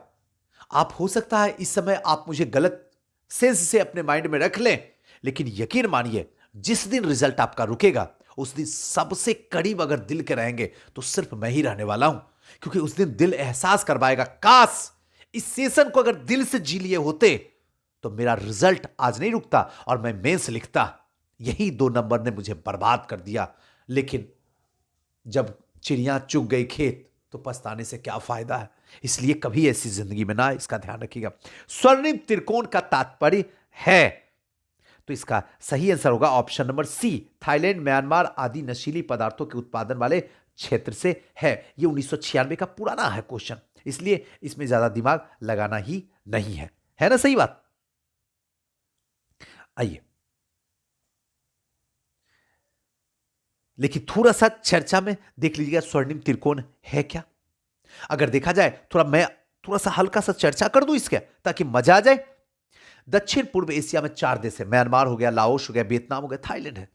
आप हो सकता है इस समय आप मुझे गलत सेंस से अपने माइंड में रख लें, लेकिन यकीन मानिए जिस दिन रिजल्ट आपका रुकेगा उस दिन सबसे करीब अगर दिल के रहेंगे तो सिर्फ मैं ही रहने वाला हूं, क्योंकि उस दिन दिल एहसास करवाएगा, काश इस सेशन को अगर दिल से जी लिए होते तो मेरा रिजल्ट आज नहीं रुकता और मैं मेंस लिखता। यही 2 नंबर ने मुझे बर्बाद कर दिया। लेकिन जब चिड़िया चुग गई खेत तो पछताने से क्या फायदा है? इसलिए कभी ऐसी जिंदगी में ना, इसका ध्यान रखिएगा। स्वर्णिम त्रिकोण का तात्पर्य है, तो इसका सही आंसर होगा option number C, Thailand, Myanmar आदि नशीली पदार्थों के उत्पादन वाले क्षेत्र से है। ये 1996 का पुराना है क्वेश्चन, इसलिए इसमें ज्यादा दिमाग लगाना ही नहीं है ना? सही बात। आइए, लेकिन थोड़ा सा चर्चा में देख लीजिएगा स्वर्णिम त्रिकोण है क्या। अगर देखा जाए मैं थोड़ा सा हल्का सा चर्चा कर दूं इसके, ताकि मजा आ जाए। दक्षिण पूर्व एशिया में 4 देश है, म्यांमार हो गया, लाओस हो गया, वियतनाम हो गया, थाईलैंड है।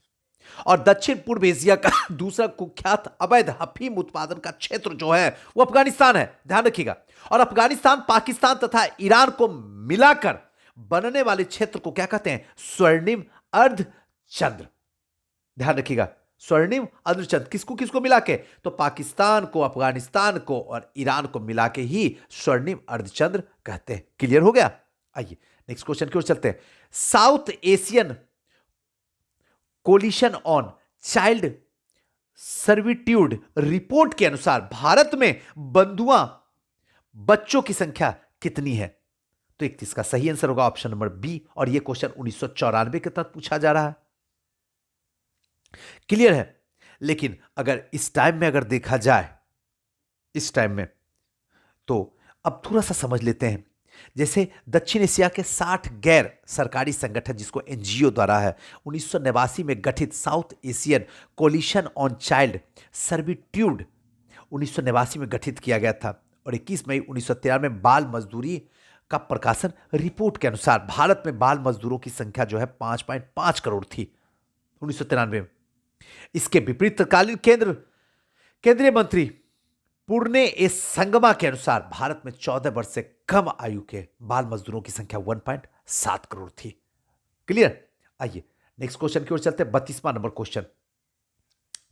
और दक्षिण पूर्व एशिया का दूसरा कुख्यात अवैध अफीम उत्पादन का क्षेत्र जो है वो अफगानिस्तान है, ध्यान रखिएगा। और अफगानिस्तान, पाकिस्तान तथा ईरान को मिलाकर बनने वाले क्षेत्र को क्या कहते हैं? स्वर्णिम अर्धचंद्र। ध्यान रखिएगा, स्वर्णिम अर्धचंद्र किसको किसको मिला के? तो पाकिस्तान को, अफगानिस्तान को और ईरान को मिला के ही स्वर्णिम अर्धचंद्र कहते हैं। क्लियर हो गया? आइए नेक्स्ट क्वेश्चन की ओर चलते हैं। South Asian coalition on child servitude report के अनुसार भारत में बंधुआ बच्चों की संख्या कितनी है? तो 31 का सही आंसर होगा ऑप्शन नंबर बी, और यह क्वेश्चन 1994 के तहत पूछा जा रहा है। क्लियर है? लेकिन अगर इस टाइम में अगर देखा जाए, इस टाइम में, तो अब थोड़ा सा समझ लेते हैं। जैसे दक्षिण एशिया के 60 गैर सरकारी संगठन, जिसको एनजीओ द्वारा है 1989 में गठित South Asian coalition on child servitude 1989 में गठित किया गया था, और 21 मई 1993 में बाल मजदूरी का प्रकाशन। रिपोर्ट के अनुसार भारत में बाल मजदूरों की संख्या जो है 5.5 करोड़ थी 1993 में। इसके विपरीत तत्कालीन केंद्रीय मंत्री पुरने एस संगमा के अनुसार भारत में 14 वर्ष से कम आयु के बाल मजदूरों की संख्या 1.7 करोड़ थी। क्लियर? आइए नेक्स्ट क्वेश्चन की ओर चलते हैं। 32वां नंबर क्वेश्चन,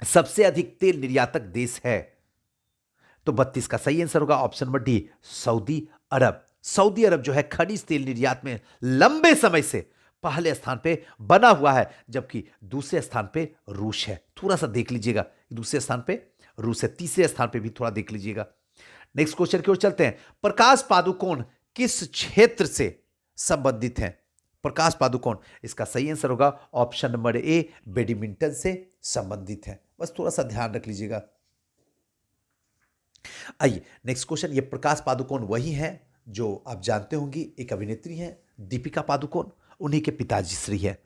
सबसे अधिक तेल निर्यातक देश है? तो 32 का सही आंसर होगा ऑप्शन नंबर डी, सऊदी अरब। सऊदी अरब जो है खनिज तेल निर्यात में लंबे समय से पहले स्थान पे बना हुआ है, जबकि दूसरे स्थान पे रूस है। थोड़ा सा देख लीजिएगा, दूसरे स्थान पे रूस है, तीसरे स्थान पे भी थोड़ा देख लीजिएगा। नेक्स्ट क्वेश्चन की ओर चलते हैं। प्रकाश पादुकोण किस क्षेत्र से संबंधित हैं? प्रकाश पादुकोण, इसका सही आंसर होगा ऑप्शन नंबर ए, बैडमिंटन से संबंधित है। बस थोड़ा सा ध्यान रख लीजिएगा। आइए नेक्स्ट क्वेश्चन। ये प्रकाश पादुकोण वही है जो आप जानते होंगी, एक अभिनेत्री हैं दीपिका पादुकोण, उन्हीं के पिताजी श्री है।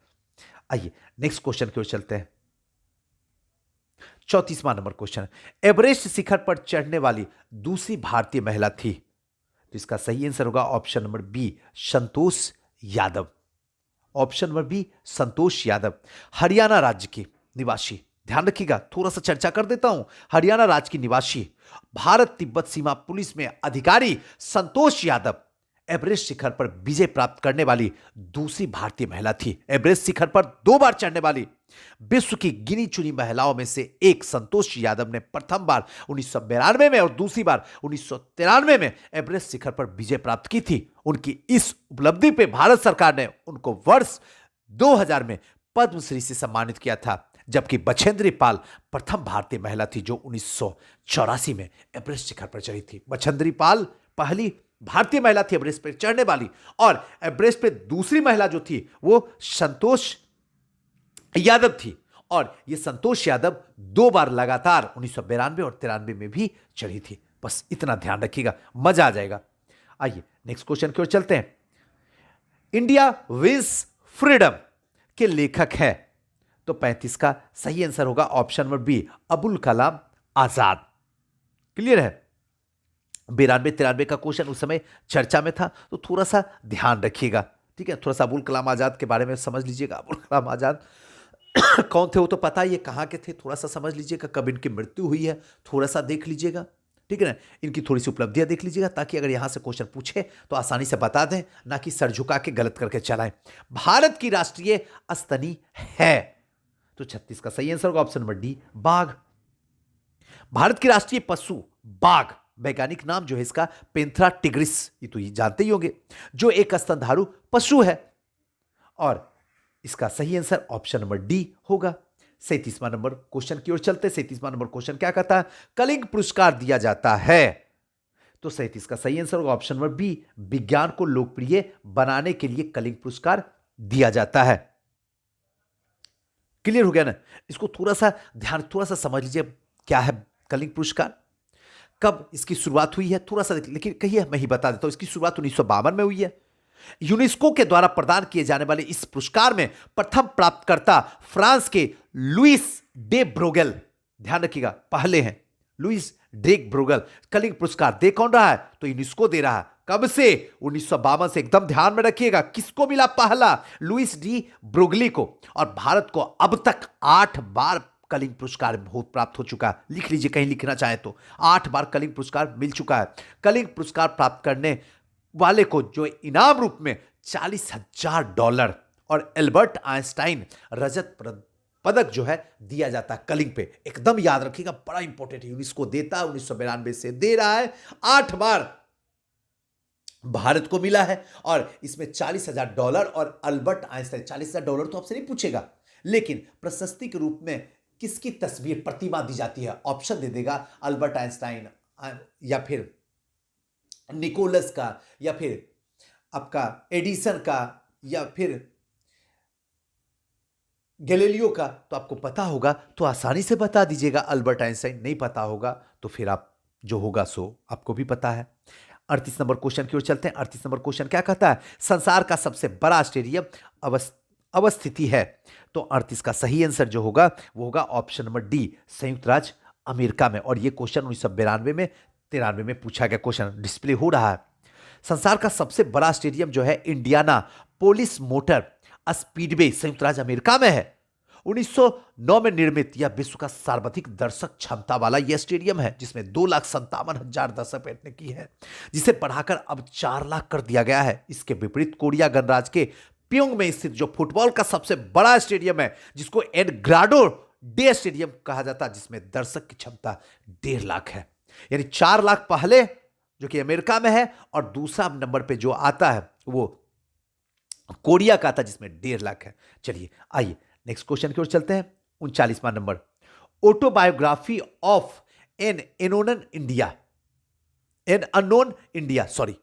आइए नेक्स्ट क्वेश्चन की ओर चलते हैं। 34वां नंबर क्वेश्चन, एवरेस्ट शिखर पर चढ़ने वाली दूसरी भारतीय महिला थी? तो इसका सही आंसर होगा option number B, Santosh Yadav. Option number B, Santosh Yadav, Haryana राज्य की निवासी। ध्यान रखिएगा, थोड़ा सा चर्चा कर देता हूं। हरियाणा राज्य की निवासी, भारत तिब्बत सीमा पुलिस में अधिकारी संतोष यादव एवरेस्ट शिखर पर विजय प्राप्त करने वाली दूसरी भारतीय महिला थी। एवरेस्ट शिखर पर 2 बार चढ़ने वाली विश्व की गिनी चुनी महिलाओं में से एक संतोष यादव ने प्रथम बार 1992 में और दूसरी बार 1993 में एवरेस्ट शिखर पर विजय प्राप्त की थी। उनकी इस उपलब्धि पे भारत सरकार ने उनको वर्ष 2000 में पद्मश्री से सम्मानित किया था, जबकि बछेंद्री पाल प्रथम भारतीय महिला थी जो 1984 में एवरेस्ट शिखर पर चढ़ी थी। बछेंद्री पाल पहली भारतीय महिला थी एवरेस्ट पर चढ़ने वाली, और एवरेस्ट पे दूसरी महिला जो थी वो संतोष यादव थी। और ये संतोष यादव 2 बार लगातार 1992 और 93 में भी चढ़ी थी। बस इतना ध्यान रखिएगा, मजा आ जाएगा। आइए नेक्स्ट क्वेश्चन की ओर चलते हैं। इंडिया विंस फ्रीडम के लेखक हैं? तो 35 का सही आंसर होगा option number B, Abul Kalam Azad. Clear है? 92-93 का क्वेश्चन उस समय चर्चा में था, तो थोड़ा सा ध्यान रखिएगा, ठीक है? थोड़ा सा अबुल कलाम आजाद के बारे में समझ लीजिएगा। अबुल कलाम आजाद कौन थे वो तो पता ही है, कहाँ के थे थोड़ा सा समझ लीजिएगा, कब इनकी मृत्यु हुई है थोड़ा सा देख लीजिएगा, ठीक है ना? इनकी थोड़ी सी उपलब्धियां देख लीजिएगा, ताकि अगर यहां से क्वेश्चन पूछे तो आसानी से बता दें, ना कि सर झुका के गलत करके चलाएं। भारत की राष्ट्रीय स्तनी है? तो 36 का सही आंसर होगा ऑप्शन नंबर डी, बाघ। भारत की राष्ट्रीय पशु बाघ, वैज्ञानिक नाम जो है इसका पेंथ्रा टिग्रिस, ये तो ये जानते ही होंगे, जो एक स्तनधारू पशु है। और इसका सही आंसर ऑप्शन नंबर डी होगा। 37वां नंबर क्वेश्चन की ओर चलते। 37वां नंबर क्वेश्चन क्या कहता है? कलिंग पुरस्कार दिया जाता है? तो 37 का सही आंसर होगा ऑप्शन नंबर बी, विज्ञान को लोकप्रिय बनाने के लिए कलिंग पुरस्कार दिया जाता है। क्लियर हो गया ना? इसको थोड़ा सा ध्यान, थोड़ा सा समझ लीजिए, क्या है कलिंग पुरस्कार, कब इसकी शुरुआत हुई है, थोड़ा सा लेकिन कहिए, मैं ही बता देता हूं। इसकी शुरुआत 1952 में हुई है। यूनेस्को के द्वारा प्रदान किए जाने वाले इस पुरस्कार में प्रथम प्राप्तकर्ता फ्रांस के लुइस डे ब्रोगेल, ध्यान रखिएगा, पहले हैं लुइस डे ब्रोगेल। कलिंग पुरस्कार दे कौन रहा है? तो यूनेस्को दे रहा है। कब से? 1952 से। एकदम ध्यान में रखिएगा, किसको मिला? पहला लुइस डी ब्रोगली को। और भारत को अब तक 8 बार कलिंग पुरस्कार प्राप्त हो चुका है। लिख लीजिए, कहीं लिखना चाहे तो, 8 बार कलिंग पुरस्कार मिल चुका है। कलिंग पुरस्कार प्राप्त करने वाले को जो इनाम रूप में $40,000 और एल्बर्ट आइंस्टाइन रजत पदक जो है दिया जाता है कलिंग पे। एकदम याद रखिएगा, बड़ा इंपॉर्टेंट है। यूनेस्को देता है, 1992 से दे रहा है, 8 बार भारत को मिला है। और इसमें $40,000 और अल्बर्ट आइंस्टाइन, $40,000 तो आपसे नहीं पूछेगा, लेकिन प्रशस्ति के रूप में किसकी तस्वीर, प्रतिमा दी जाती है? ऑप्शन दे देगा, अल्बर्ट आइंस्टाइन या फिर निकोलस का, या फिर आपका एडिसन का, या फिर गैलीलियो का। तो आपको पता होगा तो आसानी से बता दीजिएगा। अल्बर्ट आइंस्टाइन नहीं पता होगा तो फिर आप जो होगा सो आपको भी पता है। 38 नंबर क्वेश्चन की ओर चलते हैं। 38 नंबर क्वेश्चन क्या कहता है? संसार का सबसे बड़ा स्टेडियम अवस्थिति है? तो 38 का सही आंसर जो होगा वो होगा ऑप्शन नंबर डी, संयुक्त राज्य अमेरिका में। और ये क्वेश्चन 1992 में 93 में पूछा गया क्वेश्चन, डिस्प्ले हो रहा है। संसार का सबसे बड़ा स्टेडियम जो है इंडियाना पोलिस मोटर स्पीडवे संयुक्त राज्य अमेरिका में है। 1909 में निर्मित यह विश्व का सर्वाधिक दर्शक क्षमता वाला यह स्टेडियम है, जिसमें 2,57,000 दर्शक बैठने की है, जिसे बढ़ाकर अब 4 लाख कर दिया गया है। इसके विपरीत कोरिया गणराज्य के प्योंग में स्थित जो फुटबॉल का सबसे बड़ा स्टेडियम है, जिसको एडग्राडो डे स्टेडियम कहा जाता है, जिसमें दर्शक की क्षमता 1.5 लाख है। यानी 4 लाख पहले जो कि अमेरिका में है, और दूसरा नंबर पे जो आता है वो कोरिया का आता है, जिसमें 1.5 लाख है। चलिए आइए नेक्स्ट क्वेश्चन की ओर चलते हैं। 39वां number, autobiography of an unknown India, sorry,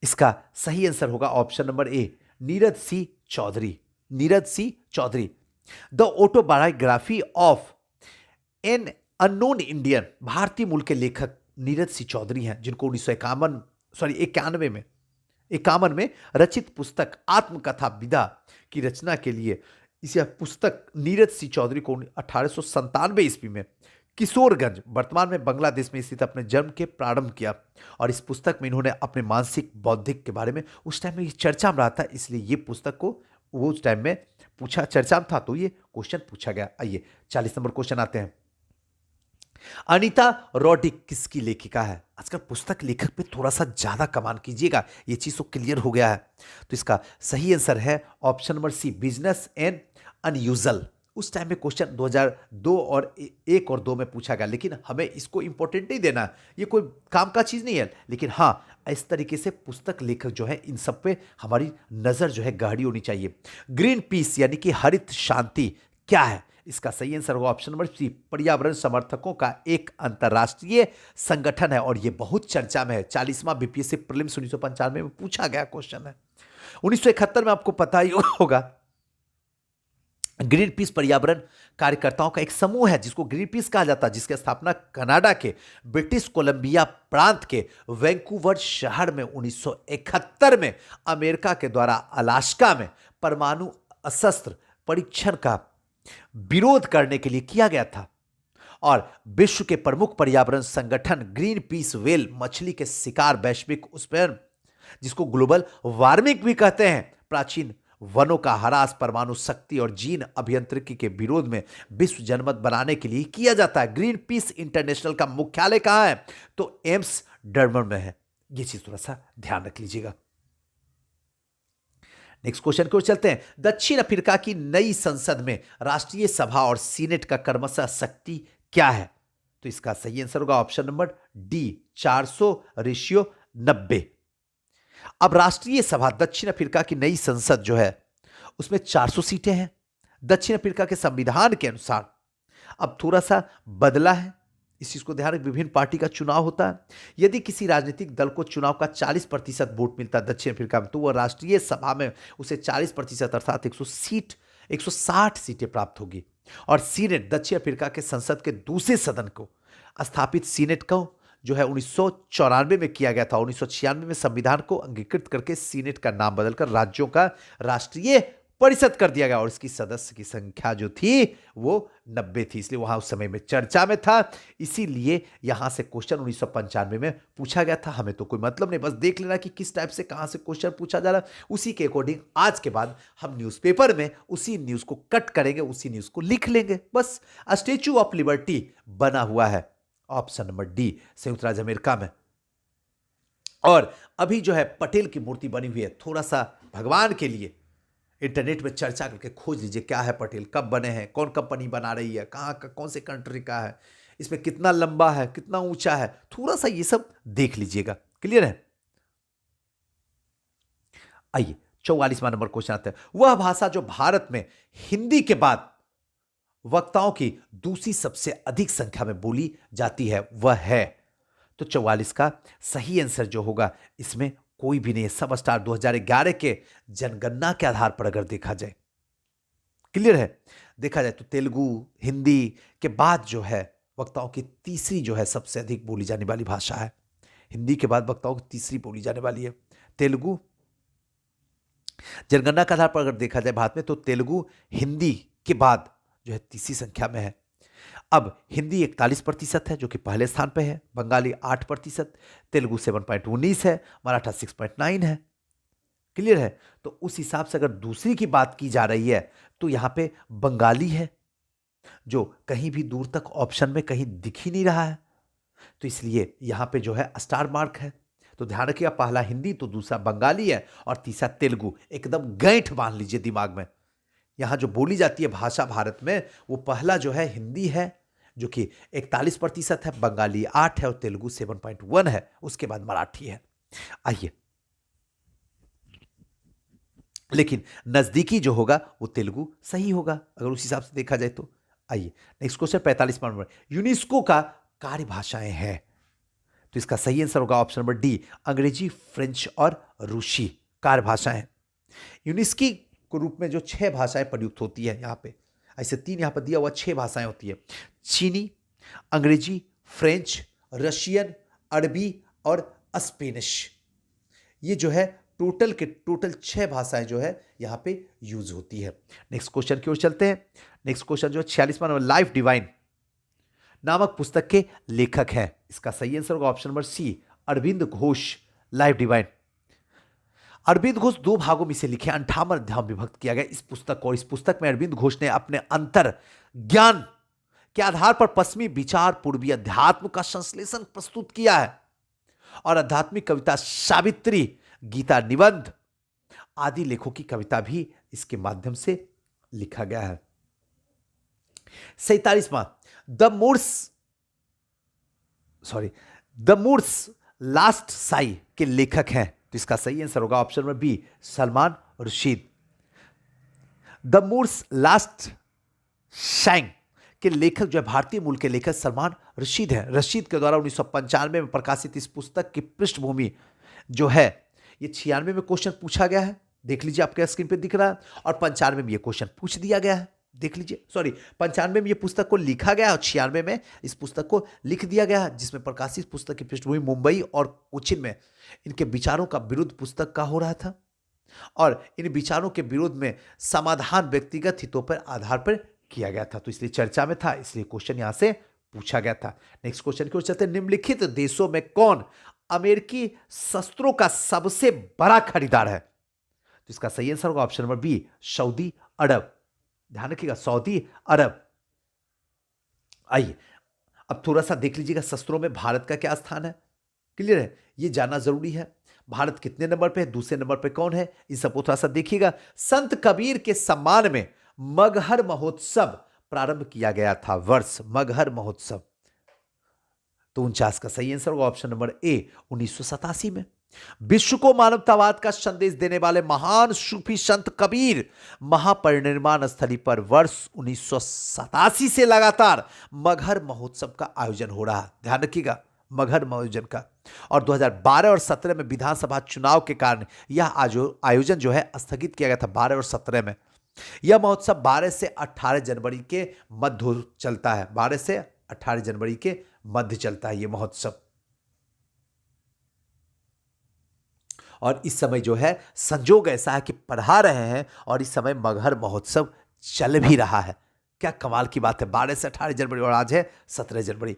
इसका सही आंसर होगा option number A, Nirad C Chaudhuri. Nirad C Chaudhuri. The autobiography of an unknown Indian, भारतीय मूल के लेखक नीरज सी चौधरी हैं, जिनको 1951 में रचित पुस्तक आत्मकथा विदा की रचना के लिए इस पुस्तक नीरज सी चौधरी को 1897 ईस्वी में किशोरगंज, वर्तमान में बांग्लादेश में स्थित, अपने जन्म के प्रारंभ किया। और इस पुस्तक में इन्होंने अपने मानसिक बौद्धिक के बारे में उस टाइम में चर्चा में रहा था, इसलिए ये पुस्तक को वो उस टाइम में पूछा, चर्चा में था, तो ये क्वेश्चन पूछा गया। आइए 40 नंबर क्वेश्चन आते हैं। अनीता रॉडिक किसकी लेखिका है? आजकल पुस्तक लेखक पे थोड़ा सा ज्यादा कमान कीजिएगा, ये चीज तो क्लियर हो गया है। तो इसका सही आंसर है option number C, business and unusual. उस टाइम में क्वेश्चन 2002 और 1 और 2 में पूछा गया, लेकिन हमें इसको इंपॉर्टेंट नहीं देना, ये कोई काम का चीज नहीं है। लेकिन हाँ, इस तरीके से पुस्तक लेखक जो है इन सब पे हमारी नजर जो है गहरी होनी चाहिए। ग्रीन पीस यानी कि हरित शांति क्या है? इसका सही आंसर होगा ऑप्शन नंबर सी, पर्यावरण समर्थकों का एक अंतरराष्ट्रीय संगठन है, और यह बहुत चर्चा में है। 40वां बीपीएससी प्रीलिम्स 1995 में पूछा गया क्वेश्चन है। 1971 में आपको पता ही होगा, ग्रीन पीस पर्यावरण कार्यकर्ताओं का एक समूह है जिसको ग्रीन पीस कहा जाता है, जिसकी स्थापना कनाडा के ब्रिटिश कोलंबिया प्रांत के वैंकूवर शहर में 1971 में अमेरिका के द्वारा अलास्का में परमाणु अशस्त्र परीक्षण का विरोध करने के लिए किया गया था। और विश्व के प्रमुख पर्यावरण संगठन ग्रीन पीस व्हेल मछली के शिकार वैश्विक उत्पीड़न, जिसको ग्लोबल वार्मिंग भी कहते हैं, प्राचीन वनों का ह्रास, परमाणु शक्ति और जीन अभियांत्रिकी के विरोध में विश्व जनमत बनाने के लिए किया जाता है। ग्रीन पीस इंटरनेशनल का मुख्यालय कहां है? तो एम्स डर्बन में है। यह चीज थोड़ा सा ध्यान रख लीजिएगा। नेक्स्ट क्वेश्चन की ओर चलते हैं। दक्षिण अफ्रीका की नई संसद में राष्ट्रीय सभा और सीनेट का क्रमशः शक्ति क्या है? तो इसका सही आंसर होगा ऑप्शन नंबर डी, 400:90। अब राष्ट्रीय सभा, दक्षिण अफ्रीका की नई संसद जो है उसमें 400 सीटें हैं दक्षिण अफ्रीका के संविधान के अनुसार। अब थोड़ा सा बदला है, इस चीज को ध्यान रखें। विभिन्न पार्टी का चुनाव होता है। यदि किसी राजनीतिक दल को चुनाव का 40% वोट मिलता है दक्षिण अफ्रीका में, तो वह राष्ट्रीय सभा में उसे 40% अर्थात 160 सीटें प्राप्त होगी। और सीनेट, दक्षिण अफ्रीका के संसद के दूसरे सदन को स्थापित सीनेट को जो है 1994 में किया गया था। 1996 में संविधान को अंगीकृत करके सीनेट का नाम बदलकर राज्यों का राष्ट्रीय परिषद कर दिया गया। और इसकी सदस्य की संख्या जो थी वो 90 थी, इसलिए वहां उस समय में चर्चा में था। इसीलिए यहां से क्वेश्चन 1995 में पूछा गया था। हमें तो कोई मतलब नहीं, बस देख लेना कि किस टाइप से कहां से क्वेश्चन पूछा जा रहा है। उसी के अकॉर्डिंग आज के बाद हम न्यूज़पेपर में उसी न्यूज को कट करेंगे, उसी न्यूज को लिख लेंगे। बस स्टैच्यू ऑफ लिबर्टी बना हुआ है, ऑप्शन नंबर डी, संयुक्त राज्य अमेरिका में। और अभी जो है पटेल की मूर्ति बनी हुई है। थोड़ा सा भगवान के लिए इंटरनेट में चर्चा करके खोज लीजिए क्या है पटेल, कब बने हैं, कौन कंपनी बना रही है, कहाँ का, कौन से कंट्री का है, इसमें कितना लंबा है, कितना ऊंचा है, थोड़ा सा ये सब देख लीजिएगा। क्लियर है? आइए 44वां नंबर क्वेश्चन आता है। वह भाषा जो भारत में हिंदी के बाद वक्ताओं की दूसरी सबसे अधिक संख्या में बोली जाती है वह है? तो 44 का सही आंसर जो होगा इसमें कोई भी नहीं है। सब स्टार 2011 के जनगणना के आधार पर अगर देखा जाए, क्लियर है, देखा जाए तो तेलुगु हिंदी के बाद जो है वक्ताओं की तीसरी जो है सबसे अधिक बोली जाने वाली भाषा है। हिंदी के बाद वक्ताओं की तीसरी बोली जाने वाली है तेलुगु। जनगणना के आधार पर अगर देखा जाए भारत में, तो तेलुगु हिंदी के बाद जो है तीसरी संख्या में है। अब हिंदी 41% है जो कि पहले स्थान पे है, बंगाली 8%, तेलुगु 7.19 है, मराठा 6.9 है। क्लियर है? तो उस हिसाब से अगर दूसरी की बात की जा रही है तो यहां पे बंगाली है जो कहीं भी दूर तक ऑप्शन में कहीं दिख ही नहीं रहा है, तो इसलिए यहां पे जो है स्टार मार्क है। तो ध्यान रखिएगा, पहला हिंदी तो दूसरा बंगाली है और तीसरा तेलुगु। एकदम गांठ बांध लीजिए दिमाग में। यहां जो बोली जाती है भाषा भारत में, वो पहला जो है हिंदी है जो कि 41% है, बंगाली 8 है और तेलुगु 7.1 है, उसके बाद मराठी है। आइए, लेकिन नजदीकी जो होगा वो तेलुगु सही होगा अगर उस हिसाब से देखा जाए तो। आइए नेक्स्ट क्वेश्चन 45वां नंबर। यूनेस्को का कार्य भाषाएं हैं, तो इसका सही आंसर होगा ऑप्शन नंबर डी, अंग्रेजी, फ्रेंच और रूसी कार्य भाषाएं। यूनेस्को के रूप में जो 6 भाषाएं प्रयुक्त होती है, यहां पे ऐसे 3 यहां पर दिया हुआ 6 भाषाएं होती है, चीनी, अंग्रेजी, फ्रेंच, रशियन, अरबी और स्पेनिश। ये जो है टोटल 6 भाषाएं जो है यहां पे यूज होती है। नेक्स्ट क्वेश्चन की ओर चलते हैं। नेक्स्ट क्वेश्चन जो 46वां नंबर, लाइफ डिवाइन नामक पुस्तक के लेखक हैं, इसका सही आंसर होगा option number C, Arvind Ghosh. Life divine, Arvind Ghosh 2 भागों में से लिखे, 58 अध्यायों में विभक्त किया गया इस पुस्तक को। इस पुस्तक में अरविंद घोष ने अपने अंतर ज्ञान के आधार पर पश्चिमी विचार, पूर्वी अध्यात्म का संश्लेषण प्रस्तुत किया है और आध्यात्मिक कविता, सावित्री, गीता, निबंध आदि लेखों की कविता भी इसके माध्यम से लिखा गया है। 47वां, द मूर्स लास्ट साई के लेखक हैं, तो इसका सही आंसर होगा option number B, Salman Rushdie. The Moor's last sigh के लेखक जो है भारतीय मूल के लेखक सलमान रशीद है। रशीद के द्वारा 1995 में प्रकाशित इस पुस्तक की पृष्ठभूमि जो है ये 96 में क्वेश्चन पूछा गया है, देख लीजिए आपके स्क्रीन पे दिख रहा है, और 95 में ये क्वेश्चन पूछ दिया गया है, देख लीजिए। 95 में ये पुस्तक को लिखा गया और 96 में इस पुस्तक को लिख दिया गया है, जिसमें प्रकाशित पुस्तक की पृष्ठभूमि मुंबई और कोचिन में इनके विचारों का विरुद्ध पुस्तक का हो रहा था। और इन विचारों के विरोध में समाधान व्यक्तिगत हितों पर आधार पर किया गया था, तो इसलिए चर्चा में था, इसलिए क्वेश्चन यहां से पूछा गया था। नेक्स्ट क्वेश्चन की ओर चलते हैं। निम्नलिखित देशों में कौन अमेरिकी शस्त्रों का सबसे बड़ा खरीदार है? तो इसका सही आंसर होगा ऑप्शन नंबर बी, सऊदी अरब। ध्यान रखिएगा, सऊदी अरब। आइए अब थोड़ा सा देख लीजिएगा शस्त्रों में भारत का क्या स्थान है। क्लियर है, ये जानना जरूरी है। भारत कितने नंबर पे है, दूसरे नंबर पे कौन है, इस सबको थोड़ा सा देखिएगा। संत कबीर के सम्मान में मगहर महोत्सव प्रारंभ किया गया था वर्ष, मगहर महोत्सव। तो 49 का सही आंसर होगा ऑप्शन नंबर ए, 1987 में। विश्व को मानवतावाद का संदेश देने वाले महान सूफी संत कबीर महापरिनिर्वाण स्थली पर वर्ष 1987 से लगातार मगहर महोत्सव का आयोजन हो रहा है। ध्यान रखिएगा, मगहर महोत्सव का। और 2012 और 17 में विधानसभा चुनाव के कारण यह आयोजन जो है स्थगित किया गया था। 12 और 17 में यह महोत्सव 12 से 18 जनवरी के मध्य चलता है। 12 से 18 जनवरी के मध्य चलता है यह महोत्सव। और इस समय जो है संजोग ऐसा है कि पढ़ा रहे हैं और इस समय मगहर महोत्सव चल भी रहा है। क्या कमाल की बात है, 12 से 18 जनवरी और आज है 17 जनवरी।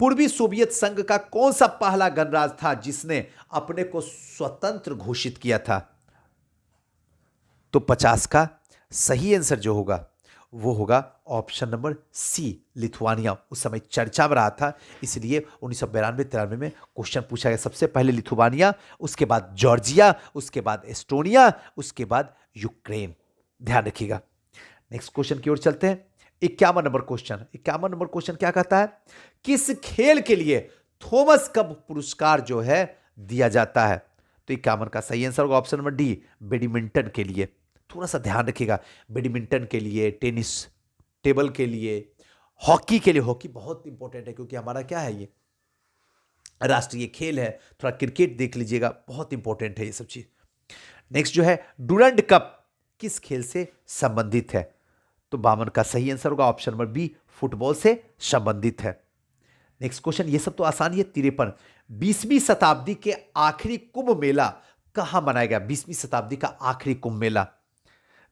पूर्वी सोवियत संघ का कौन सा पहला गणराज्य था जिसने अपने को स्वतंत्र घोषित किया था? तो 50 का सही आंसर जो होगा वो होगा ऑप्शन नंबर सी, लिथुआनिया। उस समय चर्चा में रहा था, इसलिए 1992-93 में क्वेश्चन पूछा गया। सबसे पहले लिथुआनिया, उसके बाद जॉर्जिया, उसके बाद एस्टोनिया, उसके बाद यूक्रेन। ध्यान रखिएगा। नेक्स्ट क्वेश्चन की ओर चलते हैं। 51 नंबर क्वेश्चन। 51 नंबर क्वेश्चन क्या कहता है? किस खेल के लिए थॉमस कप पुरस्कार जो है दिया जाता है? तो 51 का सही आंसर होगा ऑप्शन नंबर डी, बैडमिंटन के लिए। थोड़ा सा ध्यान रखिएगा, बैडमिंटन के लिए, टेनिस टेबल के लिए, हॉकी के लिए। हॉकी बहुत इंपॉर्टेंट है क्योंकि हमारा क्या है, ये राष्ट्रीय खेल है। थोड़ा क्रिकेट देख लीजिएगा, बहुत इंपॉर्टेंट है ये सब चीज। नेक्स्ट जो है, डुरंड कप किस खेल से संबंधित है? तो 52 का सही आंसर होगा ऑप्शन नंबर बी, फुटबॉल से संबंधित है। नेक्स्ट क्वेश्चन, ये सब तो आसान ही है। 53, 20वीं शताब्दी के आखिरी कुंभ मेला कहां मनाया गया? 20वीं शताब्दी का आखिरी कुंभ मेला।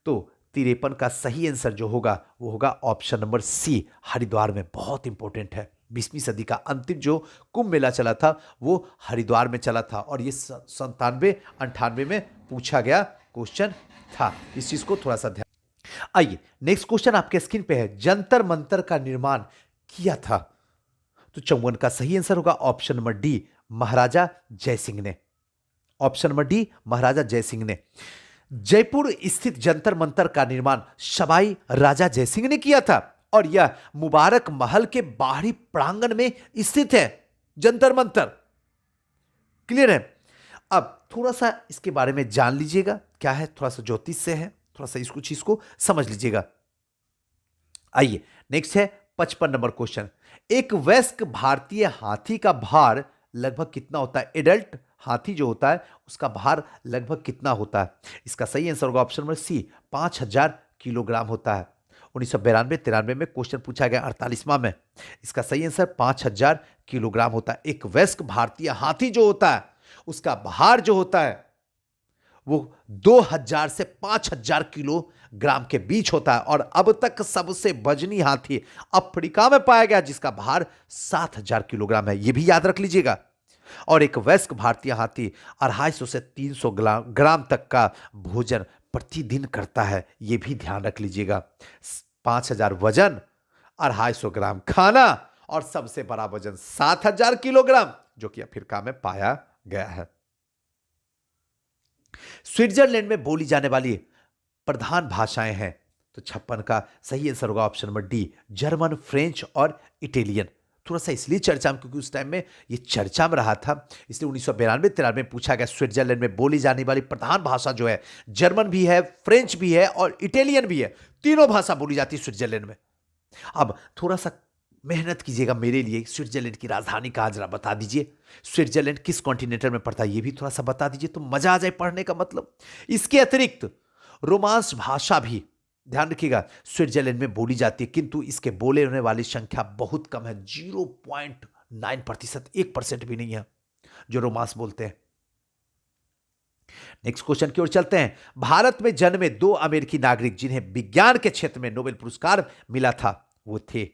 तो 53 का सही आंसर जो होगा वो होगा ऑप्शन नंबर सी, हरिद्वार में। बहुत इंपॉर्टेंट है। 20वीं सदी का अंतिम जो कुंभ मेला चला था वो हरिद्वार में चला था और ये 97-98 में पूछा गया क्वेश्चन था। इस चीज को थोड़ा सा ध्यान। आइए नेक्स्ट क्वेश्चन आपके स्क्रीन पे है। जंतर मंतर का निर्माण किया था? तो 54 का सही आंसर होगा ऑप्शन नंबर डी, महाराजा जयसिंह ने। ऑप्शन नंबर डी, महाराजा जयसिंह ने। जयपुर स्थित जंतर मंतर का निर्माण सवाई राजा जयसिंह ने किया था और यह मुबारक महल के बाहरी प्रांगण में स्थित है जंतर मंतर। क्लियर है? अब थोड़ा सा इसके बारे में जान लीजिएगा, क्या है, थोड़ा सा ज्योतिष से है, थोड़ा सा इसको चीज को समझ लीजिएगा। आइए नेक्स्ट है 55 नंबर क्वेश्चन। एक वयस्क भारतीय हाथी का भार लगभग कितना होता है? एडल्ट हाथी जो होता है उसका भार लगभग कितना होता है? इसका सही आंसर होगा ऑप्शन नंबर सी, 5000 किलोग्राम होता है। 1992-93 में क्वेश्चन पूछा गया 48वां में। इसका सही आंसर 5000 किलोग्राम होता है। एक वयस्क भारतीय हाथी जो होता है उसका भार जो होता है वो 2000 से 5000 किलोग्राम के बीच होता है। और अब तक सबसे वजनी हाथी अफ्रीका में पाया गया जिसका भार 7000 किलोग्राम है, यह भी याद रख लीजिएगा। और एक वयस्क भारतीय हाथी 250 से 300 ग्राम तक का भोजन प्रतिदिन करता है, यह भी ध्यान रख लीजिएगा। 5000 वजन, 250 ग्राम खाना और सबसे बड़ा वजन 7000 किलोग्राम जो कि अफ्रीका में पाया गया है। स्विट्जरलैंड में बोली जाने वाली प्रधान भाषाएं हैं? तो 56 का सही आंसर होगा option number D, German, French और इटालियन। थोड़ा सा इसलिए चर्चा में क्योंकि उस टाइम में ये चर्चा में रहा था, इसलिए 1992-93 में पूछा गया स्विट्जरलैंड में बोली जाने वाली प्रधान भाषा जो है जर्मन भी है, फ्रेंच भी है और इटालियन भी है। तीनों भाषा बोली जाती है स्विट्जरलैंड में। अब थोड़ा सा मेहनत कीजिएगा मेरे लिए, स्विट्जरलैंड की राजधानी कहाँ जरा बता दीजिए। स्विट्जरलैंड किस कॉन्टिनेंटल में पड़ता है ये भी थोड़ा सा बता दीजिए तो मजा आ जाए पढ़ने का। मतलब इसके अतिरिक्त रोमांस भाषा भी ध्यान रखिएगा स्विट्जरलैंड में बोली जाती है, किंतु इसके बोले होने वाली संख्या बहुत कम है, 0.9%, 1% भी नहीं है जो रोमांस बोलते हैं। नेक्स्ट क्वेश्चन की ओर चलते हैं। भारत में जन्मे दो अमेरिकी नागरिक जिन्हें विज्ञान के क्षेत्र में नोबेल पुरस्कार मिला था, वो थे।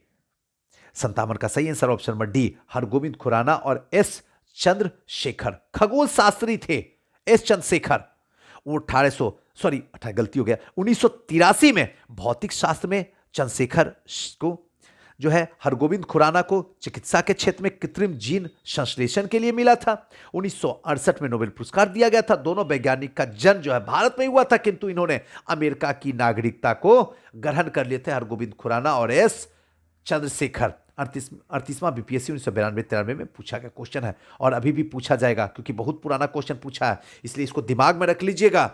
57 का सही answer option number D, Hargobind Khorana और एस चंद्रशेखर। खगोल शास्त्री थे एस चंद्रशेखर। वो 1983 में भौतिक शास्त्र में चंद्रशेखर को जो है हरगोविंद खुराना को चिकित्सा के क्षेत्र में कृत्रिम जीन संश्लेषण के लिए मिला था। 1968 में नोबेल पुरस्कार दिया गया था। दोनों वैज्ञानिक का जन्म जो है भारत में हुआ था, किंतु इन्होंने अमेरिका की नागरिकता को ग्रहण कर लिए थे, हरगोविंद खुराना और एस चंद्रशेखर। 38वां बीपीएससी 1992-93 में पूछा गया क्वेश्चन है और अभी भी पूछा जाएगा क्योंकि बहुत पुराना क्वेश्चन पूछा है, इसलिए इसको दिमाग में रख लीजिएगा।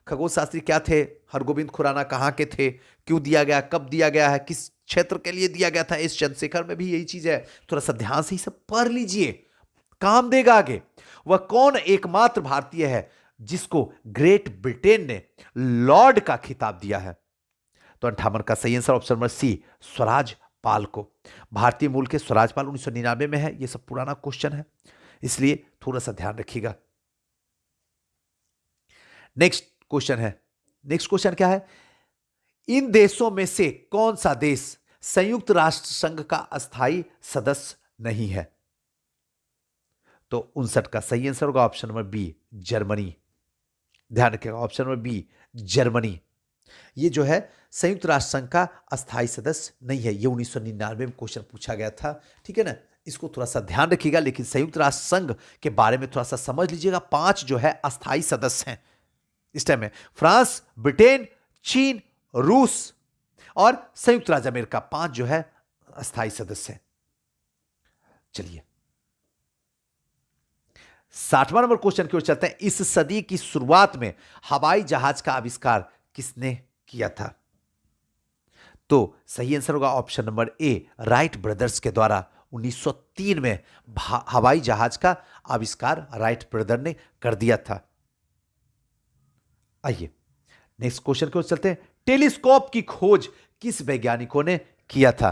खगोल शास्त्री क्या थे, हरगोविंद खुराना कहाँ के थे, क्यों दिया गया, कब दिया गया है, किस क्षेत्र के लिए दिया गया था। इस चंद्रशेखर में भी यही चीज है, थोड़ा सा ध्यान से ही सब पढ़ लीजिए, काम देगा आगे। वह कौन एकमात्र भारतीय है जिसको ग्रेट ब्रिटेन ने लॉर्ड का खिताब दिया है? तो 58 का सही answer option number C, Swraj Paul को। भारतीय मूल के स्वराज पाल 1999 में है। यह सब पुराना क्वेश्चन है, इसलिए थोड़ा सा ध्यान रखिएगा। नेक्स्ट क्वेश्चन क्या है? इन देशों में से कौन सा देश संयुक्त राष्ट्र संघ का अस्थायी सदस्य नहीं है? तो 59 का सही आंसर होगा ऑप्शन नंबर बी, जर्मनी। ध्यान रखिएगा, ऑप्शन नंबर बी, जर्मनी। ये जो है संयुक्त राष्ट्र संघ का अस्थायी सदस्य नहीं है। ये 1999 में क्वेश्चन पूछा गया था, ठीक है ना, इसको थोड़ा सा ध्यान रखिएगा। लेकिन संयुक्त राष्ट्र संघ के बारे में थोड़ा सा समझ लीजिएगा। 5 जो है अस्थायी सदस्य हैं इस टाइम में, फ्रांस, ब्रिटेन, चीन, रूस और संयुक्त राज्य अमेरिका। 5 जो है अस्थायी सदस्य हैं। चलिए 60वां नंबर क्वेश्चन की ओर चलते हैं। इस सदी की शुरुआत में हवाई जहाज का आविष्कार किसने किया था? तो सही आंसर होगा ऑप्शन नंबर ए, राइट ब्रदर्स के द्वारा। 1903 में हवाई जहाज का आविष्कार राइट ब्रदर ने कर दिया था। आइए नेक्स्ट क्वेश्चन की ओर चलते हैं। टेलीस्कोप की खोज किस वैज्ञानिकों ने किया था?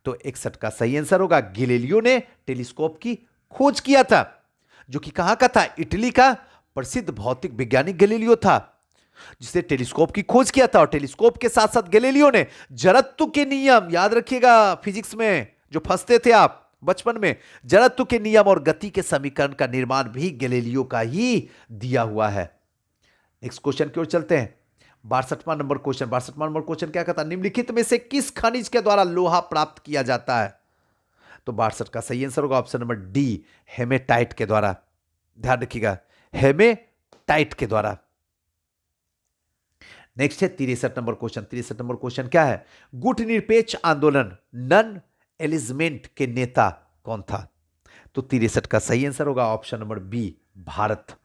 तो 61 का सही आंसर होगा, गैलीलियो ने टेलीस्कोप की खोज किया था, जो कि कहां का था? इटली का प्रसिद्ध भौतिक वैज्ञानिक गैलीलियो था जिसने टेलीस्कोप की खोज किया था। और टेलीस्कोप के साथ साथ गैलीलियो ने जड़त्व के नियम, याद रखिएगा फिजिक्स में जो फंसते थे आप बचपन में, जड़त्व के नियम और गति के समीकरण का निर्माण भी गैलीलियो का ही दिया हुआ है। नेक्स्ट क्वेश्चन की ओर चलते हैं। 62वां नंबर क्वेश्चन क्या कहता है? निम्नलिखित में से किस खनिज के द्वारा लोहा प्राप्त किया जाता है? तो 62 का सही आंसर होगा ऑप्शन नंबर डी, हेमेटाइट के द्वारा। ध्यान रखिएगा, हेमेटाइट के द्वारा। नेक्स्ट है 63 नंबर क्वेश्चन क्या है? गुट निरपेक्ष आंदोलन नन एलिजमेंट के नेता कौन था? तो 63 का सही आंसर होगा ऑप्शन नंबर बी, भारत।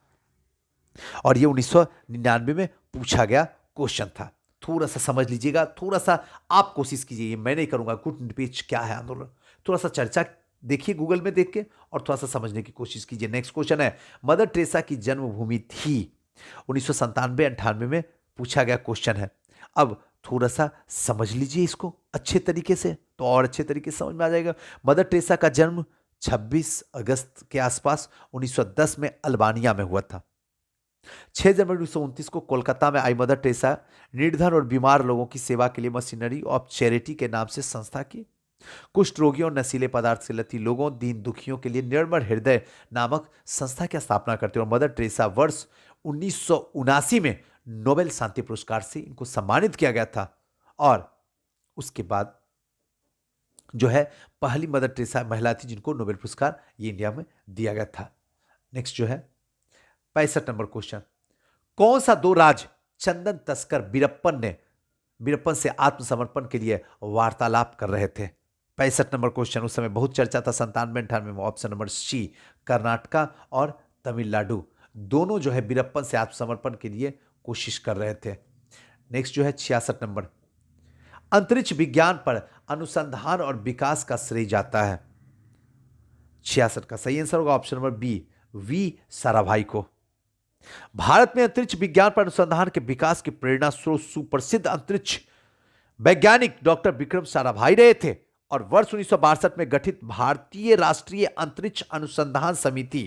और ये 1999 में पूछा गया क्वेश्चन था। थोड़ा सा समझ लीजिएगा, थोड़ा सा आप कोशिश कीजिए, मैं नहीं करूंगा। गुट निरपेक्ष क्या है आंदोलन, थोड़ा सा चर्चा देखिए गूगल में देख के और थोड़ा सा समझने की कोशिश कीजिए। नेक्स्ट क्वेश्चन है, मदर टेरेसा की जन्मभूमि थी? 1997-98 में पूछा गया क्वेश्चन है। अब थोड़ा सा समझ लीजिए इसको अच्छे तरीके से, तो और अच्छे तरीके से समझ में आ जाएगा। मदर टेरेसा का जन्म 26 अगस्त के आसपास 1910 में अल्बानिया में हुआ था। 6 जनवरी 1929 को कोलकाता में आई मदर टेरेसा निर्धन और बीमार लोगों की सेवा के लिए मशीनरी ऑफ चैरिटी के नाम से संस्था की। कुष्ठ रोगियों, नशीले पदार्थ से लती लोगों, दीन दुखियों के लिए निर्मल हृदय नामक संस्था की स्थापना करते हैं। और मदर टेरेसा वर्ष 1979 में नोबेल शांति पुरस्कार से इनको सम्मानित किया गया था। और उसके बाद जो है पहली मदर टेरेसा महिला थी जिनको नोबेल पुरस्कार ये इंडिया में दिया गया था। नेक्स्ट जो है 65 नंबर क्वेश्चन, कौन सा 2 राज चंदन तस्कर बीरप्पन से आत्मसमर्पण के लिए वार्तालाप कर रहे थे? 65 नंबर क्वेश्चन, उस समय बहुत चर्चा था 97-98 में। ऑप्शन नंबर सी, कर्नाटका और तमिलनाडु, दोनों जो है बीरप्पन से आत्मसमर्पण के लिए कोशिश कर रहे थे। नेक्स्ट जो है 66 नंबर, अंतरिक्ष विज्ञान पर अनुसंधान और विकास का श्रेय जाता है? 66 का सही आंसर होगा option number B, V Sarabhai को। भारत में अंतरिक्ष विज्ञान पर अनुसंधान के विकास की प्रेरणा स्रोत सुप्रसिद्ध अंतरिक्ष वैज्ञानिक डॉक्टर विक्रम साराभाई रहे थे। और वर्ष 1962 में गठित भारतीय राष्ट्रीय अंतरिक्ष अनुसंधान समिति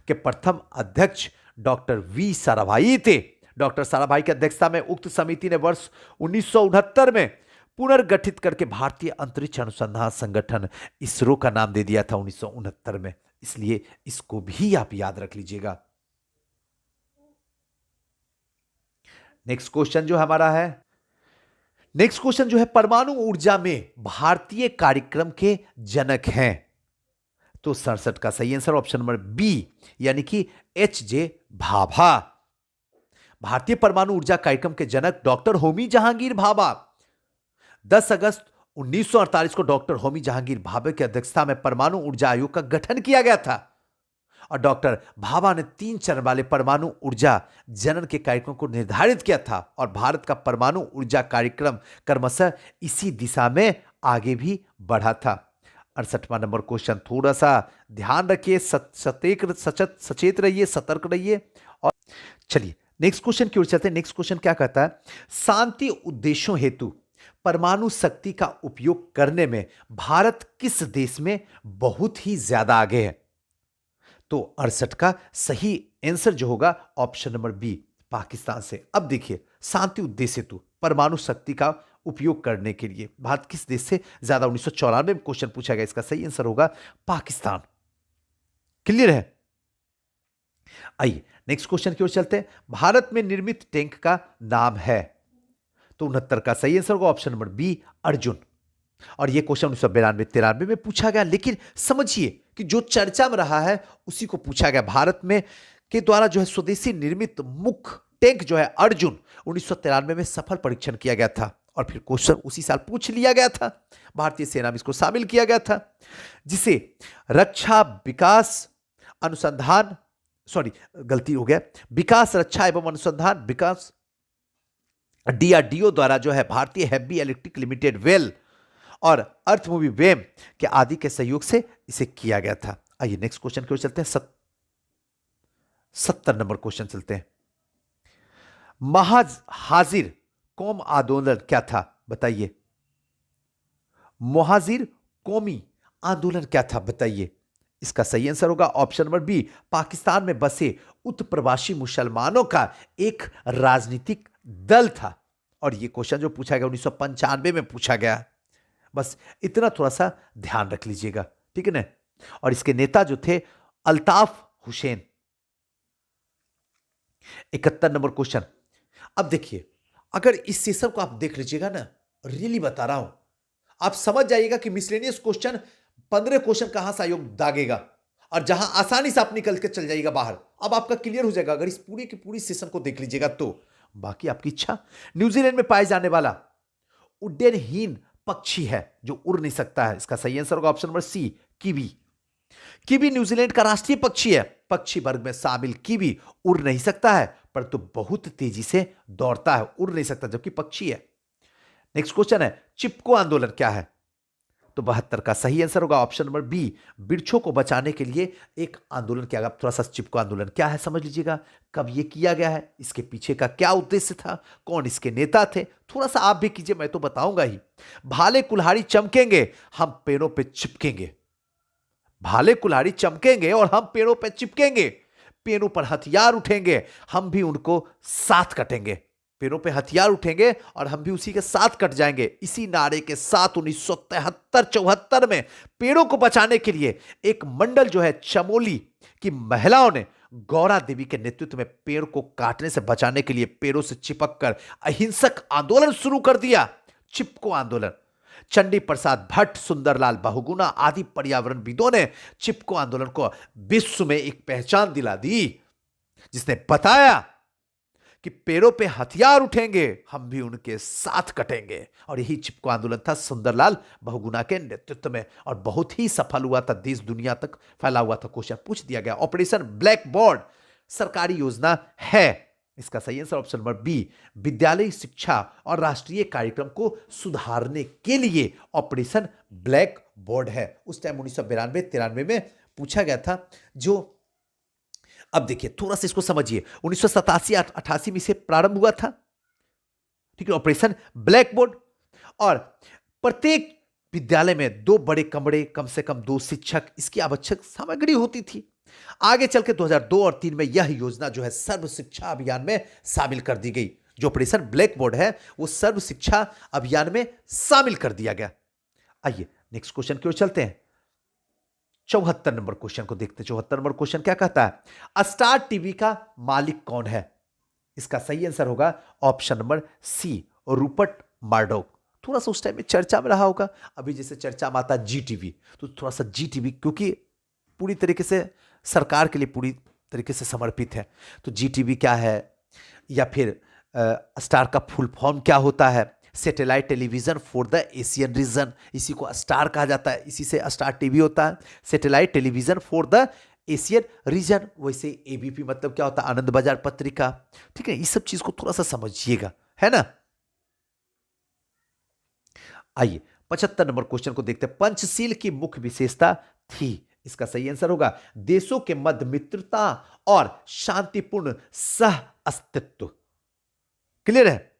के प्रथम अध्यक्ष डॉक्टर वी साराभाई थे। डॉक्टर साराभाई की अध्यक्षता में उक्त समिति ने वर्ष 1969 में पुनर्गठित करके भारतीय अंतरिक्ष अनुसंधान संगठन इसरो का नाम दे दिया था 1969 में। इसलिए इसको भी आप याद रख लीजिएगा। नेक्स्ट क्वेश्चन जो हमारा है, नेक्स्ट क्वेश्चन जो है, परमाणु ऊर्जा में भारतीय कार्यक्रम के जनक हैं। तो 67 का सही आंसर ऑप्शन नंबर बी यानी कि H.J. भाभा। भारतीय परमाणु ऊर्जा कार्यक्रम के जनक डॉक्टर होमी जहांगीर भाभा। 10 अगस्त 1948 को डॉक्टर होमी जहांगीर भाभा की अध्यक्षता में परमाणु ऊर्जा आयोग का गठन किया गया था और डॉक्टर भाभा ने 3 चरण वाले परमाणु ऊर्जा जनन के कार्यक्रम को निर्धारित किया था और भारत का परमाणु ऊर्जा कार्यक्रम क्रमशः इसी दिशा में आगे भी बढ़ा था। 68वां नंबर क्वेश्चन, थोड़ा सा ध्यान रखिए, सचेत रहिए, सतर्क रहिए। और चलिए नेक्स्ट क्वेश्चन की ओर चलते हैं। नेक्स्ट क्वेश्चन क्या कहता है, शांति उद्देश्यों हेतु परमाणु शक्ति का उपयोग करने में भारत किस देश में बहुत ही ज्यादा आगे है? तो 68 का सही आंसर जो होगा ऑप्शन नंबर बी, पाकिस्तान से। अब देखिए, शांति उद्देश्य हेतु परमाणु शक्ति का उपयोग करने के लिए भारत किस देश से ज्यादा, 1994 में क्वेश्चन पूछा गया, इसका सही आंसर होगा पाकिस्तान। क्लियर है? आइए नेक्स्ट क्वेश्चन की ओर चलते हैं। भारत में निर्मित टैंक का नाम है? तो 69 का सही आंसर होगा ऑप्शन नंबर बी, अर्जुन। और यह क्वेश्चन 1992-93 में पूछा गया, लेकिन समझिए कि जो चर्चा में रहा है उसी को पूछा गया। भारत में के द्वारा जो है स्वदेशी निर्मित मुख्य टैंक जो है अर्जुन 1993 में सफल परीक्षण किया गया था और फिर क्वेश्चन उसी साल पूछ लिया गया था। भारतीय सेना में इसको शामिल किया गया था, जिसे रक्षा विकास अनुसंधान, गलती हो गया, विकास रक्षा एवं अनुसंधान विकास DRDO द्वारा जो है भारतीय हैवी इलेक्ट्रिक लिमिटेड वेल और अर्थमूवी वेम के आदि के सहयोग से इसे किया गया था। आइए नेक्स्ट क्वेश्चन की ओर चलते हैं। 70 नंबर क्वेश्चन चलते हैं। महाहाजिर कौम आंदोलन क्या था? बताइए। महाजिर कौमी आंदोलन क्या था? बताइए। इसका सही आंसर होगा ऑप्शन नंबर बी, पाकिस्तान में बसे उत्प्रवासी मुसलमानों का एक राजनीतिक दल था। और यह क्वेश्चन जो पूछा गया 1995 में पूछा गया। बस इतना थोड़ा सा ध्यान रख लीजिएगा, ठीक है ना। और इसके नेता जो थे अल्ताफ हुसैन। 71 number question. अब देखिए, अगर इस सेशन को आप देख लीजिएगा ना, रियली बता रहा हूं, आप समझ जाइएगा कि मिसलेनियस क्वेश्चन 15 क्वेश्चन कहां से आयोग दागेगा और जहां आसानी से आप निकल के चल जाइएगा बाहर। अब आपका क्लियर हो जाएगा अगर इस पूरी की पूरी सेशन को देख लीजिएगा तो। बाकी आपकी इच्छा। न्यूजीलैंड में पाए जाने वाला उड्डयनहीन पक्षी है जो उड़ नहीं सकता है। इसका सही आंसर होगा option number C, kiwi. Kiwi New Zealand का राष्ट्रीय पक्षी है। पक्षी वर्ग में शामिल कीवी उड़ नहीं सकता है, परंतु बहुत तेजी से दौड़ता है, उड़ नहीं सकता जबकि पक्षी है। नेक्स्ट क्वेश्चन है, चिपको आंदोलन क्या है? तो 72 का सही आंसर होगा ऑप्शन नंबर बी, वृक्षों को बचाने के लिए एक आंदोलन किया गया। थोड़ा सा चिपको आंदोलन क्या है समझ लीजिएगा, कब यह किया गया है, इसके पीछे का क्या उद्देश्य था, कौन इसके नेता थे, थोड़ा सा आप भी कीजिए, मैं तो बताऊंगा ही। भाले कुल्हाड़ी चमकेंगे, हम पेड़ों पे चिपकेंगे। भाले कुल्हाड़ी चमकेंगे और हम पेड़ों पे चिपकेंगे। पेड़ों पर हथियार उठेंगे, हम भी उनको साथ कटेंगे। पेड़ों पे हथियार उठेंगे और हम भी उसी के साथ कट जाएंगे। इसी नारे के साथ 1973-74 में पेड़ों को बचाने के लिए एक मंडल जो है चमोली की महिलाओं ने गौरा देवी के नेतृत्व में पेड़ को काटने से बचाने के लिए पेड़ों से चिपक कर अहिंसक आंदोलन शुरू कर दिया, चिपको आंदोलन। चंडी प्रसाद भट्ट, सुंदरलाल बहुगुणा आदि पर्यावरणविदों ने चिपको आंदोलन को विश्व में एक पहचान दिला दी, जिसने बताया कि पेड़ों पे हथियार उठेंगे, हम भी उनके साथ कटेंगे। और यही चिपको आंदोलन था सुंदरलाल बहुगुणा के नेतृत्व में और बहुत ही सफल हुआ था, देश दुनिया तक फैला हुआ था। क्वेश्चन पूछ दिया गया। ऑपरेशन ब्लैक बोर्ड सरकारी योजना है। इसका सही आंसर ऑप्शन नंबर बी, विद्यालय शिक्षा और राष्ट्रीय कार्यक्रम को सुधारने के लिए ऑपरेशन ब्लैक बोर्ड है। उस टाइम 1992-93 में पूछा गया था। जो अब देखिए थोड़ा सा इसको समझिए, 1987-88 में से प्रारंभ हुआ था, ठीक है, ऑपरेशन ब्लैक बोर्ड। और प्रत्येक विद्यालय में 2 बड़े कमरे, कम से कम 2 शिक्षक, इसकी आवश्यक सामग्री होती थी। आगे चल के 2002 और 3 में यह योजना जो है सर्व शिक्षा अभियान में शामिल कर दी गई। जो ऑपरेशन ब्लैक बोर्ड है वो सर्व शिक्षा अभियान में शामिल कर दिया गया। आइए नेक्स्ट क्वेश्चन की ओर चलते हैं। 74 नंबर क्वेश्चन को देखते हैं। 74 नंबर क्वेश्चन क्या कहता है? स्टार टीवी का मालिक कौन है? इसका सही आंसर होगा option number C, Rupert Murdoch. थोड़ा सा उस टाइम में चर्चा में रहा होगा, अभी जैसे चर्चा में आता जी टीवी, तो थोड़ा सा जी टीवी क्योंकि पूरी तरीके से सरकार के लिए पूरी तरीके से समर्पित है, तो जी टीवी क्या है, या फिर स्टार का फुल फॉर्म क्या होता है? Satellite television for the Asian region, इसी को स्टार कहा जाता है, इसी से स्टार टीवी होता है, satellite television for the Asian region. वैसे एबीपी मतलब क्या होता है? आनंद बाजार पत्रिका। ठीक है, इस सब चीज को थोड़ा सा समझिएगा, है ना। आइए 75 नंबर क्वेश्चन को देखते हैं। पंचशील की मुख्य विशेषता थी। इसका सही आंसर होगा देशों के मध्य मित्रता और शांतिपूर्ण सह अस्तित्व। क्लियर है?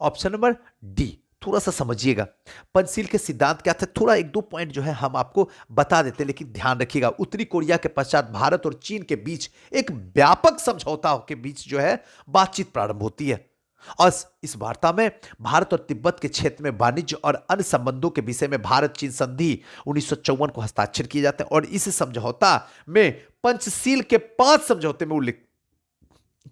Option number D. थोड़ा सा समझिएगा पंचशील के सिद्धांत क्या थे, थोड़ा एक दो पॉइंट जो है हम आपको बता देते हैं, लेकिन ध्यान रखिएगा। उत्तरी कोरिया के पश्चात भारत और चीन के बीच एक व्यापक समझौता के बीच जो है बातचीत प्रारंभ होती है, और इस वार्ता में भारत और तिब्बत के क्षेत्र में वाणिज्य और अन्य संबंधों के विषय में भारत चीन संधि 1954 को हस्ताक्षर किए जाते हैं, और इस समझौता में पंचशील के 5 समझौते में उल्लेख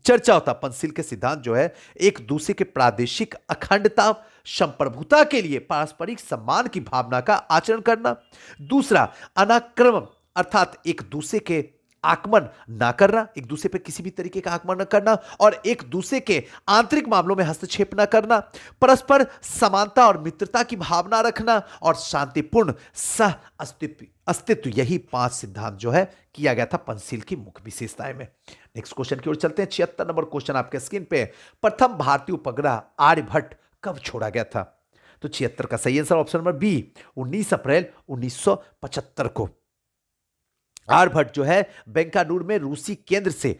चर्चा होता। पंचशील के सिद्धांत जो है एक दूसरे के प्रादेशिक अखंडता संप्रभुता के लिए पारस्परिक सम्मान की भावना का आचरण करना, दूसरा अनाक्रमण अर्थात एक दूसरे के आक्रमण ना करना, एक दूसरे पर किसी भी तरीके का आक्रमण न करना, और एक दूसरे के आंतरिक मामलों में हस्तक्षेप न करना, परस्पर समानता और मित्रता की भावना रखना, और शांतिपूर्ण सह अस्तित्व। यही 5 सिद्धांत जो है किया गया था पंचशील की मुख्य विशेषताएं में। नेक्स्ट क्वेश्चन की ओर चलते हैं। 76 नंबर क्वेश्चन आपके स्क्रीन पे। प्रथम भारतीय उपग्रह आर्यभट्ट कब छोड़ा गया था? तो 76 का सही आंसर ऑप्शन नंबर बी, 19 अप्रैल 1975 को। आर्यभट्ट जो है बेंकालुरु में रूसी केंद्र से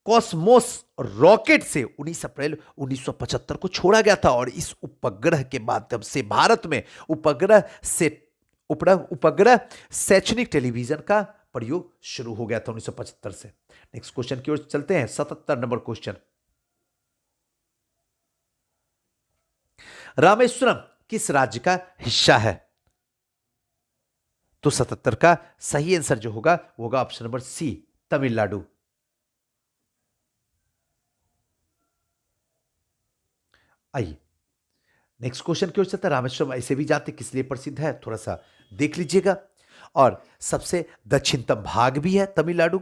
कॉस्मोस रॉकेट से 19 अप्रैल 1975 को छोड़ा गया था, और इस उपग्रह के माध्यम से भारत में उपग्रह शैक्षणिक टेलीविजन का प्रयोग शुरू हो गया था 1975 से। नेक्स्ट क्वेश्चन की ओर चलते हैं। 77 नंबर क्वेश्चन। रामेश्वरम किस राज्य का हिस्सा है? तो 77 का सही आंसर जो होगा वो होगा ऑप्शन नंबर सी, तमिलनाडु। आइए नेक्स्ट क्वेश्चन की ओर चलते हैं। रामेश्वरम ऐसे भी जानते किस लिए प्रसिद्ध है, थोड़ा सा देख लीजिएगा, और सबसे दक्षिणतम भाग भी है तमिलनाडु।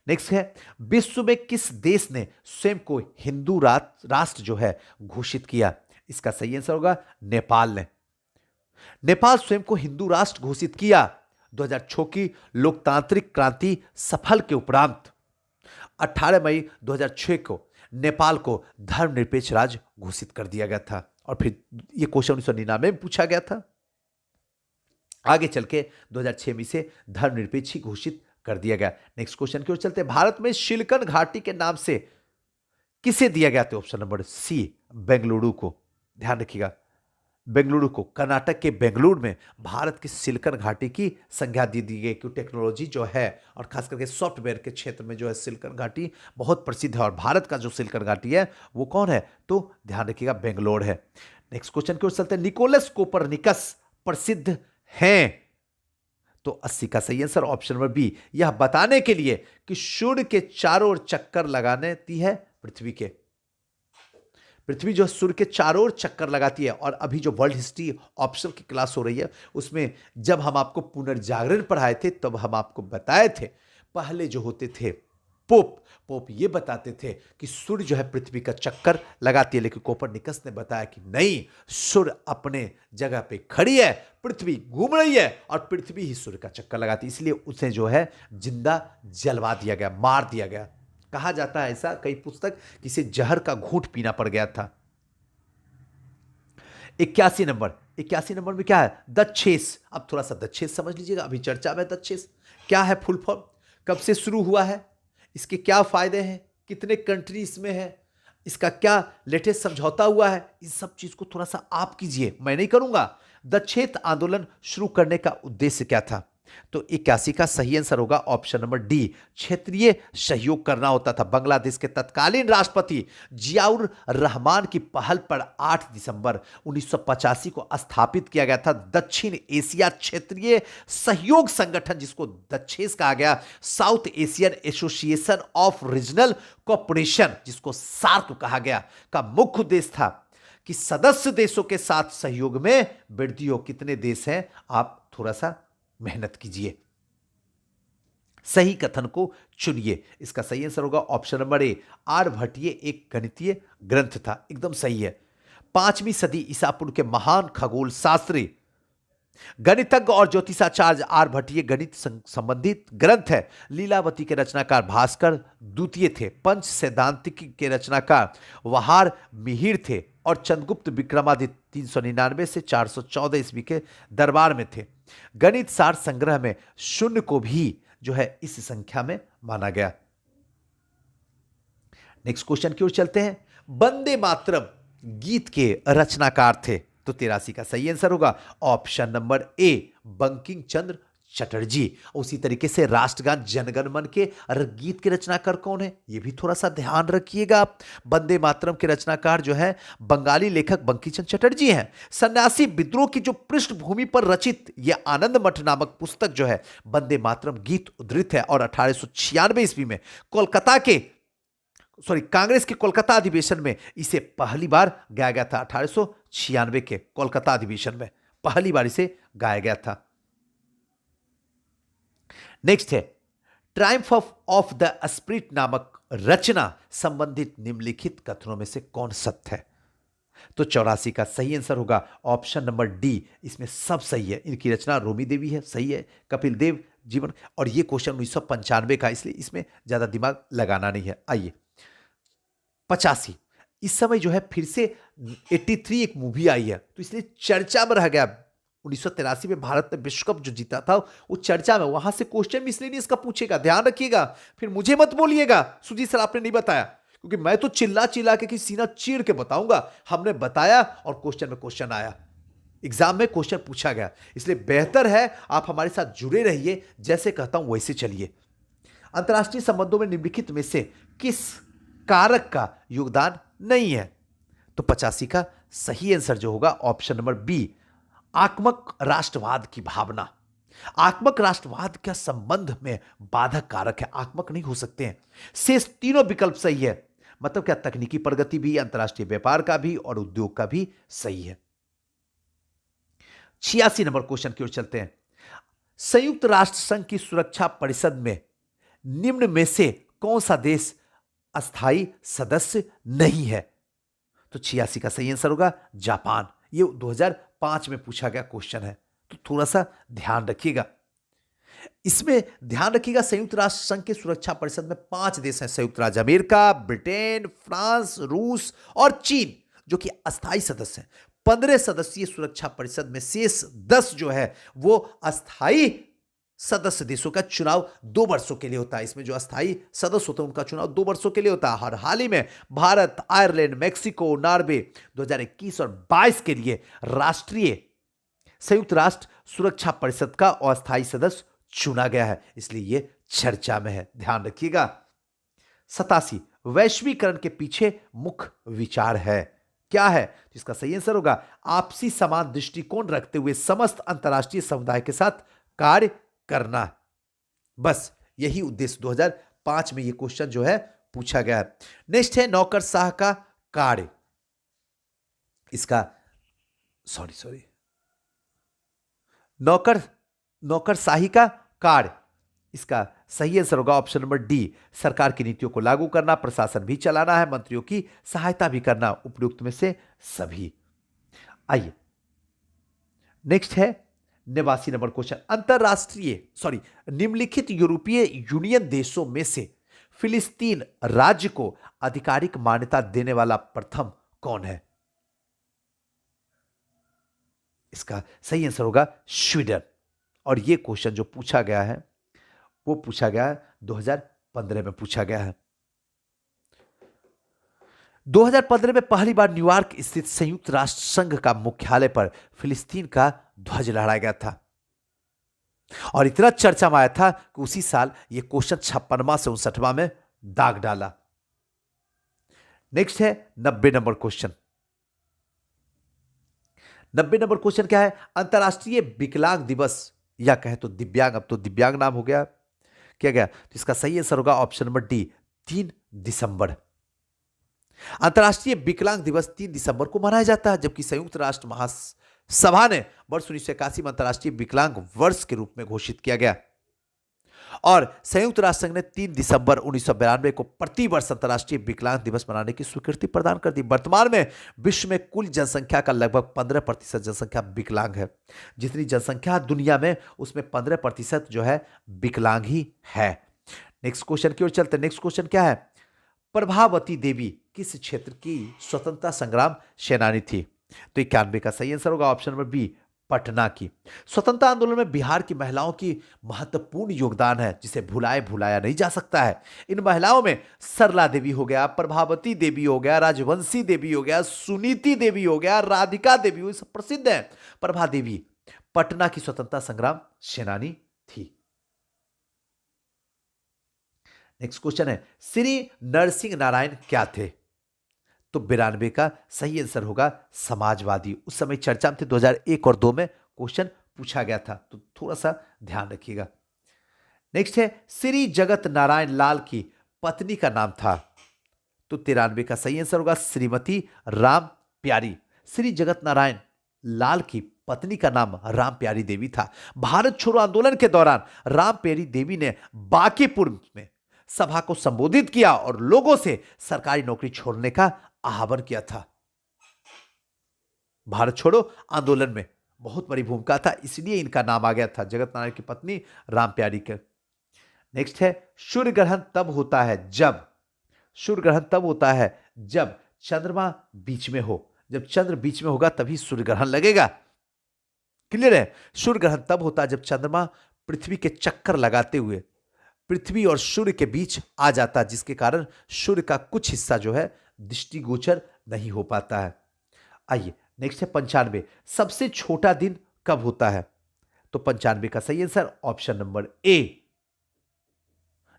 नेक्स्ट है, विश्व में किस देश ने स्वयं को हिंदू राष्ट्र जो है घोषित किया? इसका सही आंसर होगा नेपाल ने। नेपाल स्वयं को हिंदू राष्ट्र घोषित किया 2006 की लोकतांत्रिक क्रांति सफल के उपरांत। 18 मई 2006 को नेपाल को धर्मनिरपेक्ष राज्य घोषित कर दिया गया था, और फिर यह क्वेश्चन 1999 में पूछा गया था। आगे चल के 2006 में से धर्मनिरपेक्ष घोषित कर दिया गया। नेक्स्ट क्वेश्चन की ओर चलते हैं। भारत में सिलिकन घाटी के नाम से किसे दिया गया था? ऑप्शन नंबर सी, बेंगलुरु को। ध्यान रखिएगा, बेंगलुरु को, कर्नाटक के बेंगलुरु में भारत की सिलिकन घाटी की संज्ञा दी गई, क्योंकि टेक्नोलॉजी जो है और खास करके सॉफ्टवेयर के क्षेत्र में जो है सिलिकन घाटी बहुत प्रसिद्ध है, और भारत का जो सिलिकन घाटी है वो कौन है? तो ध्यान रखिएगा बेंगलोर है। नेक्स्ट क्वेश्चन की ओर चलते हैं। निकोलस कोपरनिकस प्रसिद्ध हैं? तो 80 का सही आंसर ऑप्शन नंबर बी, यह बताने के लिए कि सूर्य के चारों ओर चक्कर लगाने दी है पृथ्वी जो सूर्य के चारों ओर चक्कर लगाती है। और अभी जो वर्ल्ड हिस्ट्री ऑप्शनल की क्लास हो रही है उसमें जब हम आपको पुनर्जागरण पढ़ाए थे तब हम आपको बताए थे, पहले जो होते थे पोप ये बताते थे कि सूर्य जो है पृथ्वी का चक्कर लगाती है, लेकिन कोपरनिकस ने बताया कि नहीं, सूर्य अपने जगह पे खड़ी है, पृथ्वी घूम रही है और पृथ्वी ही सूर्य का चक्कर लगाती है, इसलिए उसे जो है जिंदा जलवा दिया गया, मार दिया गया। कहा जाता है ऐसा कई पुस्तक किसे जहर का घूंट पीना पड़ गया था। 81 नंबर में क्या है? दक्षेस। अब थोड़ा सा दक्षेस समझ लीजिएगा, अभी चर्चा में दक्षेस क्या है, फुल फॉर्म, कब से शुरू हुआ है, इसके क्या फायदे हैं, कितने कंट्री इसमें है, इसका क्या लेटेस्ट समझौता हुआ है, इस सब चीज को थोड़ा सा आप कीजिए, मैं नहीं करूंगा। दक्षेत आंदोलन शुरू करने का उद्देश्य क्या था? तो 81 का सही आंसर होगा ऑप्शन नंबर डी, क्षेत्रीय सहयोग करना होता था। बांग्लादेश के तत्कालीन राष्ट्रपति जियाउर रहमान की पहल पर 8 दिसंबर 1985 को स्थापित किया गया था दक्षिण एशिया क्षेत्रीय सहयोग संगठन, जिसको दक्षेस कहा गया, south Asian association of regional cooperation, जिसको सार्क कहा गया, का मुख्य उद्देश्य था कि सदस्य देशों के साथ सहयोग में वृद्धि हो। कितने देश हैं, आप थोड़ा सा मेहनत कीजिए, सही कथन को चुनिए। इसका सही आंसर होगा ऑप्शन नंबर ए, आर्यभट्टीय एक गणितीय ग्रंथ था। एकदम सही है। 5वीं सदी ईसा पूर्व के महान खगोल शास्त्री, गणितज्ञ और ज्योतिषाचार्य आर्यभट्टीय गणित संबंधित ग्रंथ है। लीलावती के रचनाकार भास्कर द्वितीय थे। पंच सैद्धांतिकी के रचनाकार वहार मिहिर थे और चंद्रगुप्त विक्रमादित्य 399 से 414 ईस्वी के दरबार में थे। गणित सार संग्रह में शून्य को भी जो है इस संख्या में माना गया। नेक्स्ट क्वेश्चन की ओर चलते हैं। वंदे मातरम गीत के रचनाकार थे, तो 83 का सही आंसर होगा ऑप्शन नंबर ए, बंकिम चंद्र चटर्जी। उसी तरीके से राष्ट्रगान जनगण मन के गीत के रचनाकार कौन है, यह भी थोड़ा सा ध्यान रखिएगा। वंदे मातरम के रचनाकार जो है बंगाली लेखक बंकिम चंद्र चटर्जी हैं। सन्यासी विद्रोह की जो पृष्ठभूमि पर रचित यह आनंद मठ नामक पुस्तक जो है वंदे मातरम गीत उद्धृत है और 1896 ईस्वी में कांग्रेस के कोलकाता अधिवेशन में इसे पहली बार गाया गया था। 1896 के कोलकाता अधिवेशन में पहली बार इसे गाया गया था। नेक्स्ट है, ट्रायम्फ ऑफ द स्पिरिट नामक रचना संबंधित निम्नलिखित कथनों में से कौन सत्य है, तो 84 का सही आंसर होगा ऑप्शन नंबर डी। इसमें सब सही है। इनकी रचना रोमी देवी है, सही है, कपिल देव जीवन, और यह क्वेश्चन 1995 का, इसलिए इसमें ज्यादा दिमाग लगाना नहीं है। आइए 85, इस समय जो है फिर से 83 एक मूवी आई है, तो इसलिए चर्चा में रह गया। 1983 में भारत ने विश्व कप जो जीता था वो चर्चा में, वहां से क्वेश्चन इसलिए नहीं इसका पूछेगा, ध्यान रखिएगा। फिर मुझे मत बोलिएगा सुजीत सर आपने नहीं बताया, क्योंकि मैं तो चिल्ला चिल्ला के सीना चीर के बताऊंगा। हमने बताया और क्वेश्चन में क्वेश्चन आया, एग्जाम में क्वेश्चन पूछा गया, इसलिए बेहतर है आप हमारे साथ जुड़े रहिए, जैसे कहता हूं वैसे चलिए। अंतरराष्ट्रीय संबंधों में निम्नलिखित में से किस कारक का योगदान नहीं है, तो 85 का सही आंसर जो होगा ऑप्शन नंबर बी, आक्रामक राष्ट्रवाद की भावना। आक्रामक राष्ट्रवाद का संबंध में बाधक कारक है, आक्रामक नहीं हो सकते हैं। शेष तीनों विकल्प सही है, मतलब क्या, तकनीकी प्रगति भी, अंतरराष्ट्रीय व्यापार का भी और उद्योग का भी सही है। 86 नंबर क्वेश्चन की ओर चलते हैं। संयुक्त राष्ट्र संघ की सुरक्षा परिषद में निम्न में से कौन सा देश अस्थायी सदस्य नहीं है, तो 86 का सही आंसर होगा जापान। ये 2005 में पूछा गया क्वेश्चन है, तो थोड़ा सा ध्यान रखिएगा। इसमें ध्यान रखिएगा, संयुक्त राष्ट्र संघ की सुरक्षा परिषद में 5 देश हैं, संयुक्त राज्य अमेरिका, ब्रिटेन, फ्रांस, रूस और चीन, जो कि अस्थायी सदस्य हैं। 15 सदस्यीय सुरक्षा परिषद में शेष 10 जो है वो अस्थायी सदस्य देशों का चुनाव 2 वर्षों के लिए होता है। इसमें जो अस्थायी सदस्य होते हैं उनका चुनाव 2 वर्षों के लिए होता है। और हाल ही में भारत, आयरलैंड, मेक्सिको, नॉर्वे 2021 और 22 के लिए राष्ट्रीय संयुक्त राष्ट्र सुरक्षा परिषद का अस्थायी सदस्य चुना गया है, इसलिए यह चर्चा में है, ध्यान रखिएगा। 87, वैश्वीकरण के पीछे मुख्य विचार है, क्या है, तो इसका सही आंसर होगा आपसी समान दृष्टिकोण रखते हुए समस्त अंतरराष्ट्रीय समुदाय के साथ कार्य करना। बस यही उद्देश्य 2005 में यह क्वेश्चन जो है पूछा गया है। नेक्स्ट है नौकरशाह का कार्य। इसका नौकरशाही का कार्य, इसका सही आंसर होगा ऑप्शन नंबर डी, सरकार की नीतियों को लागू करना, प्रशासन भी चलाना है, मंत्रियों की सहायता भी करना, उपयुक्त में से सभी। आइए नेक्स्ट है 89 नंबर क्वेश्चन। निम्नलिखित यूरोपीय यूनियन देशों में से फिलिस्तीन राज्य को आधिकारिक मान्यता देने वाला प्रथम कौन है, इसका सही आंसर होगा स्वीडन। और यह क्वेश्चन जो पूछा गया है वो पूछा गया है 2015 में पूछा गया है। 2015 में पहली बार न्यूयॉर्क स्थित संयुक्त राष्ट्र संघ का मुख्यालय पर फिलिस्तीन का ध्वज लहराया गया था। और इतना चर्चा में आया था कि उसी साल ये क्वेश्चन 56वां से 59वां में दाग डाला। नेक्स्ट है 90 नंबर क्वेश्चन। 90 नंबर क्वेश्चन क्या है? अंतरराष्ट्रीय विकलांग दिवस, या कहे तो दिव्यांग, अब तो दिव्यांग नाम हो गया, क्या गया? तो इसका सही आंसर होगा ऑप्शन नंबर डी, 3 दिसंबर। अंतरराष्ट्रीय विकलांग दिवस 3 दिसंबर को मनाया जाता है, जबकि संयुक्त राष्ट्र महासभा ने वर्ष 1981 में अंतरराष्ट्रीय विकलांग वर्ष के रूप में घोषित किया गया। और संयुक्त राष्ट्र संघ ने 3 दिसंबर 1992 को प्रतिवर्ष अंतरराष्ट्रीय विकलांग दिवस मनाने की स्वीकृति प्रदान कर दी। वर्तमान में विश्व में कुल जनसंख्या का लगभग 15% जनसंख्या विकलांग है। जितनी जनसंख्या दुनिया में, उसमें 15% जो है विकलांग ही है। नेक्स्ट क्वेश्चन की ओर चलते हैं। नेक्स्ट क्वेश्चन क्या है? प्रभावती देवी किस क्षेत्र की स्वतंत्रता संग्राम सेनानी थी? तो 91 का सही आंसर होगा ऑप्शन नंबर बी, पटना की। स्वतंत्रता आंदोलन में बिहार की महिलाओं की महत्वपूर्ण योगदान है, जिसे भुलाया नहीं जा सकता है। इन महिलाओं में सरला देवी हो गया, प्रभावती देवी हो गया, राजवंशी देवी हो गया, सुनीति देवी हो गया, राधिका देवी हो, सब प्रसिद्ध है। प्रभा देवी पटना की स्वतंत्रता संग्राम सेनानी थी। नेक्स्ट क्वेश्चन है, श्री नरसिंह नारायण क्या थे? तो 92 का सही आंसर होगा समाजवादी। उस समय चर्चा में थे, 2001 और 2 में क्वेश्चन पूछा गया था, तो थोड़ा सा ध्यान रखिएगा। नेक्स्ट है, श्री जगत नारायण लाल की पत्नी का नाम था? तो 93 का सही आंसर होगा श्रीमती राम प्यारी। श्री जगत नारायण लाल की पत्नी का नाम राम प्यारी देवी था। भारत छोड़ो आंदोलन के दौरान राम प्यारी देवी ने बांकीपुर में सभा को संबोधित किया और लोगों से सरकारी नौकरी छोड़ने का आह्वान किया था। भारत छोड़ो आंदोलन में बहुत बड़ी भूमिका था, इसलिए इनका नाम आ गया था, जगत नारायण की पत्नी राम प्यारी के। नेक्स्ट है, सूर्य ग्रहण तब होता है जब, सूर्य ग्रहण तब होता है जब चंद्रमा बीच में हो। जब चंद्र बीच में होगा तभी सूर्य ग्रहण लगेगा। क्लियर है? सूर्य ग्रहण तब होता है जब चंद्रमा पृथ्वी के चक्कर लगाते हुए पृथ्वी और सूर्य के बीच आ जाता है, जिसके कारण सूर्य का कुछ हिस्सा जो है दृष्टिगोचर नहीं हो पाता है। आइए नेक्स्ट है 95, सबसे छोटा दिन कब होता है? तो 95 का सही आंसर ऑप्शन नंबर ए,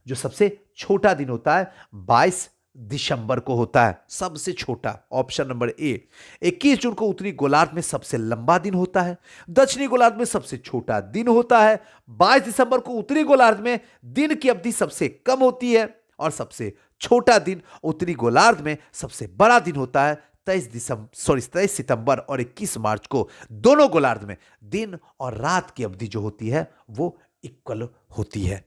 जो सबसे छोटा दिन होता है 22 दिसंबर को होता है, सबसे छोटा, ऑप्शन नंबर ए। 21 जून को उत्तरी गोलार्ध में सबसे लंबा दिन होता है, दक्षिणी गोलार्ध में सबसे छोटा दिन होता है। 22 दिसंबर को उत्तरी गोलार्ध में दिन की अवधि सबसे कम होती है और सबसे छोटा दिन उत्तरी गोलार्ध में सबसे बड़ा दिन होता है। 23 सितंबर और 21 मार्च को दोनों गोलार्ध में दिन और रात की अवधि जो होती है वो इक्वल होती है।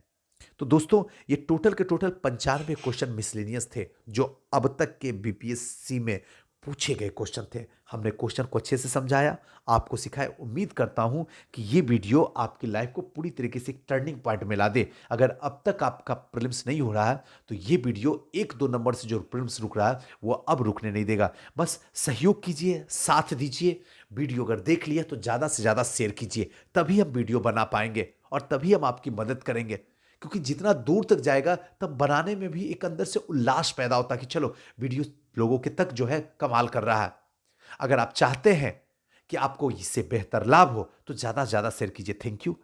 तो दोस्तों, ये टोटल के टोटल 95 क्वेश्चन मिसलेनियस थे, जो अब तक के बीपीएससी में पूछे गए क्वेश्चन थे। हमने क्वेश्चन को अच्छे से समझाया, आपको सिखाया। उम्मीद करता हूं कि ये वीडियो आपकी लाइफ को पूरी तरीके से एक टर्निंग पॉइंट में ला दे। अगर अब तक आपका प्रीलिम्स नहीं हो रहा है तो ये वीडियो 1-2 नंबर से जो प्रीलिम्स रुक रहा है वो अब रुकने नहीं देगा। बस सहयोग कीजिए, साथ दीजिए। वीडियो अगर देख लिया तो ज़्यादा से ज़्यादा शेयर कीजिए, तभी हम वीडियो बना पाएंगे और तभी हम आपकी मदद करेंगे। क्योंकि जितना दूर तक जाएगा तब बनाने में भी एक अंदर से उल्लास पैदा होता है कि चलो वीडियो लोगों के तक जो है कमाल कर रहा है। अगर आप चाहते हैं कि आपको इससे बेहतर लाभ हो तो ज्यादा से ज्यादा शेयर कीजिए। Thank you.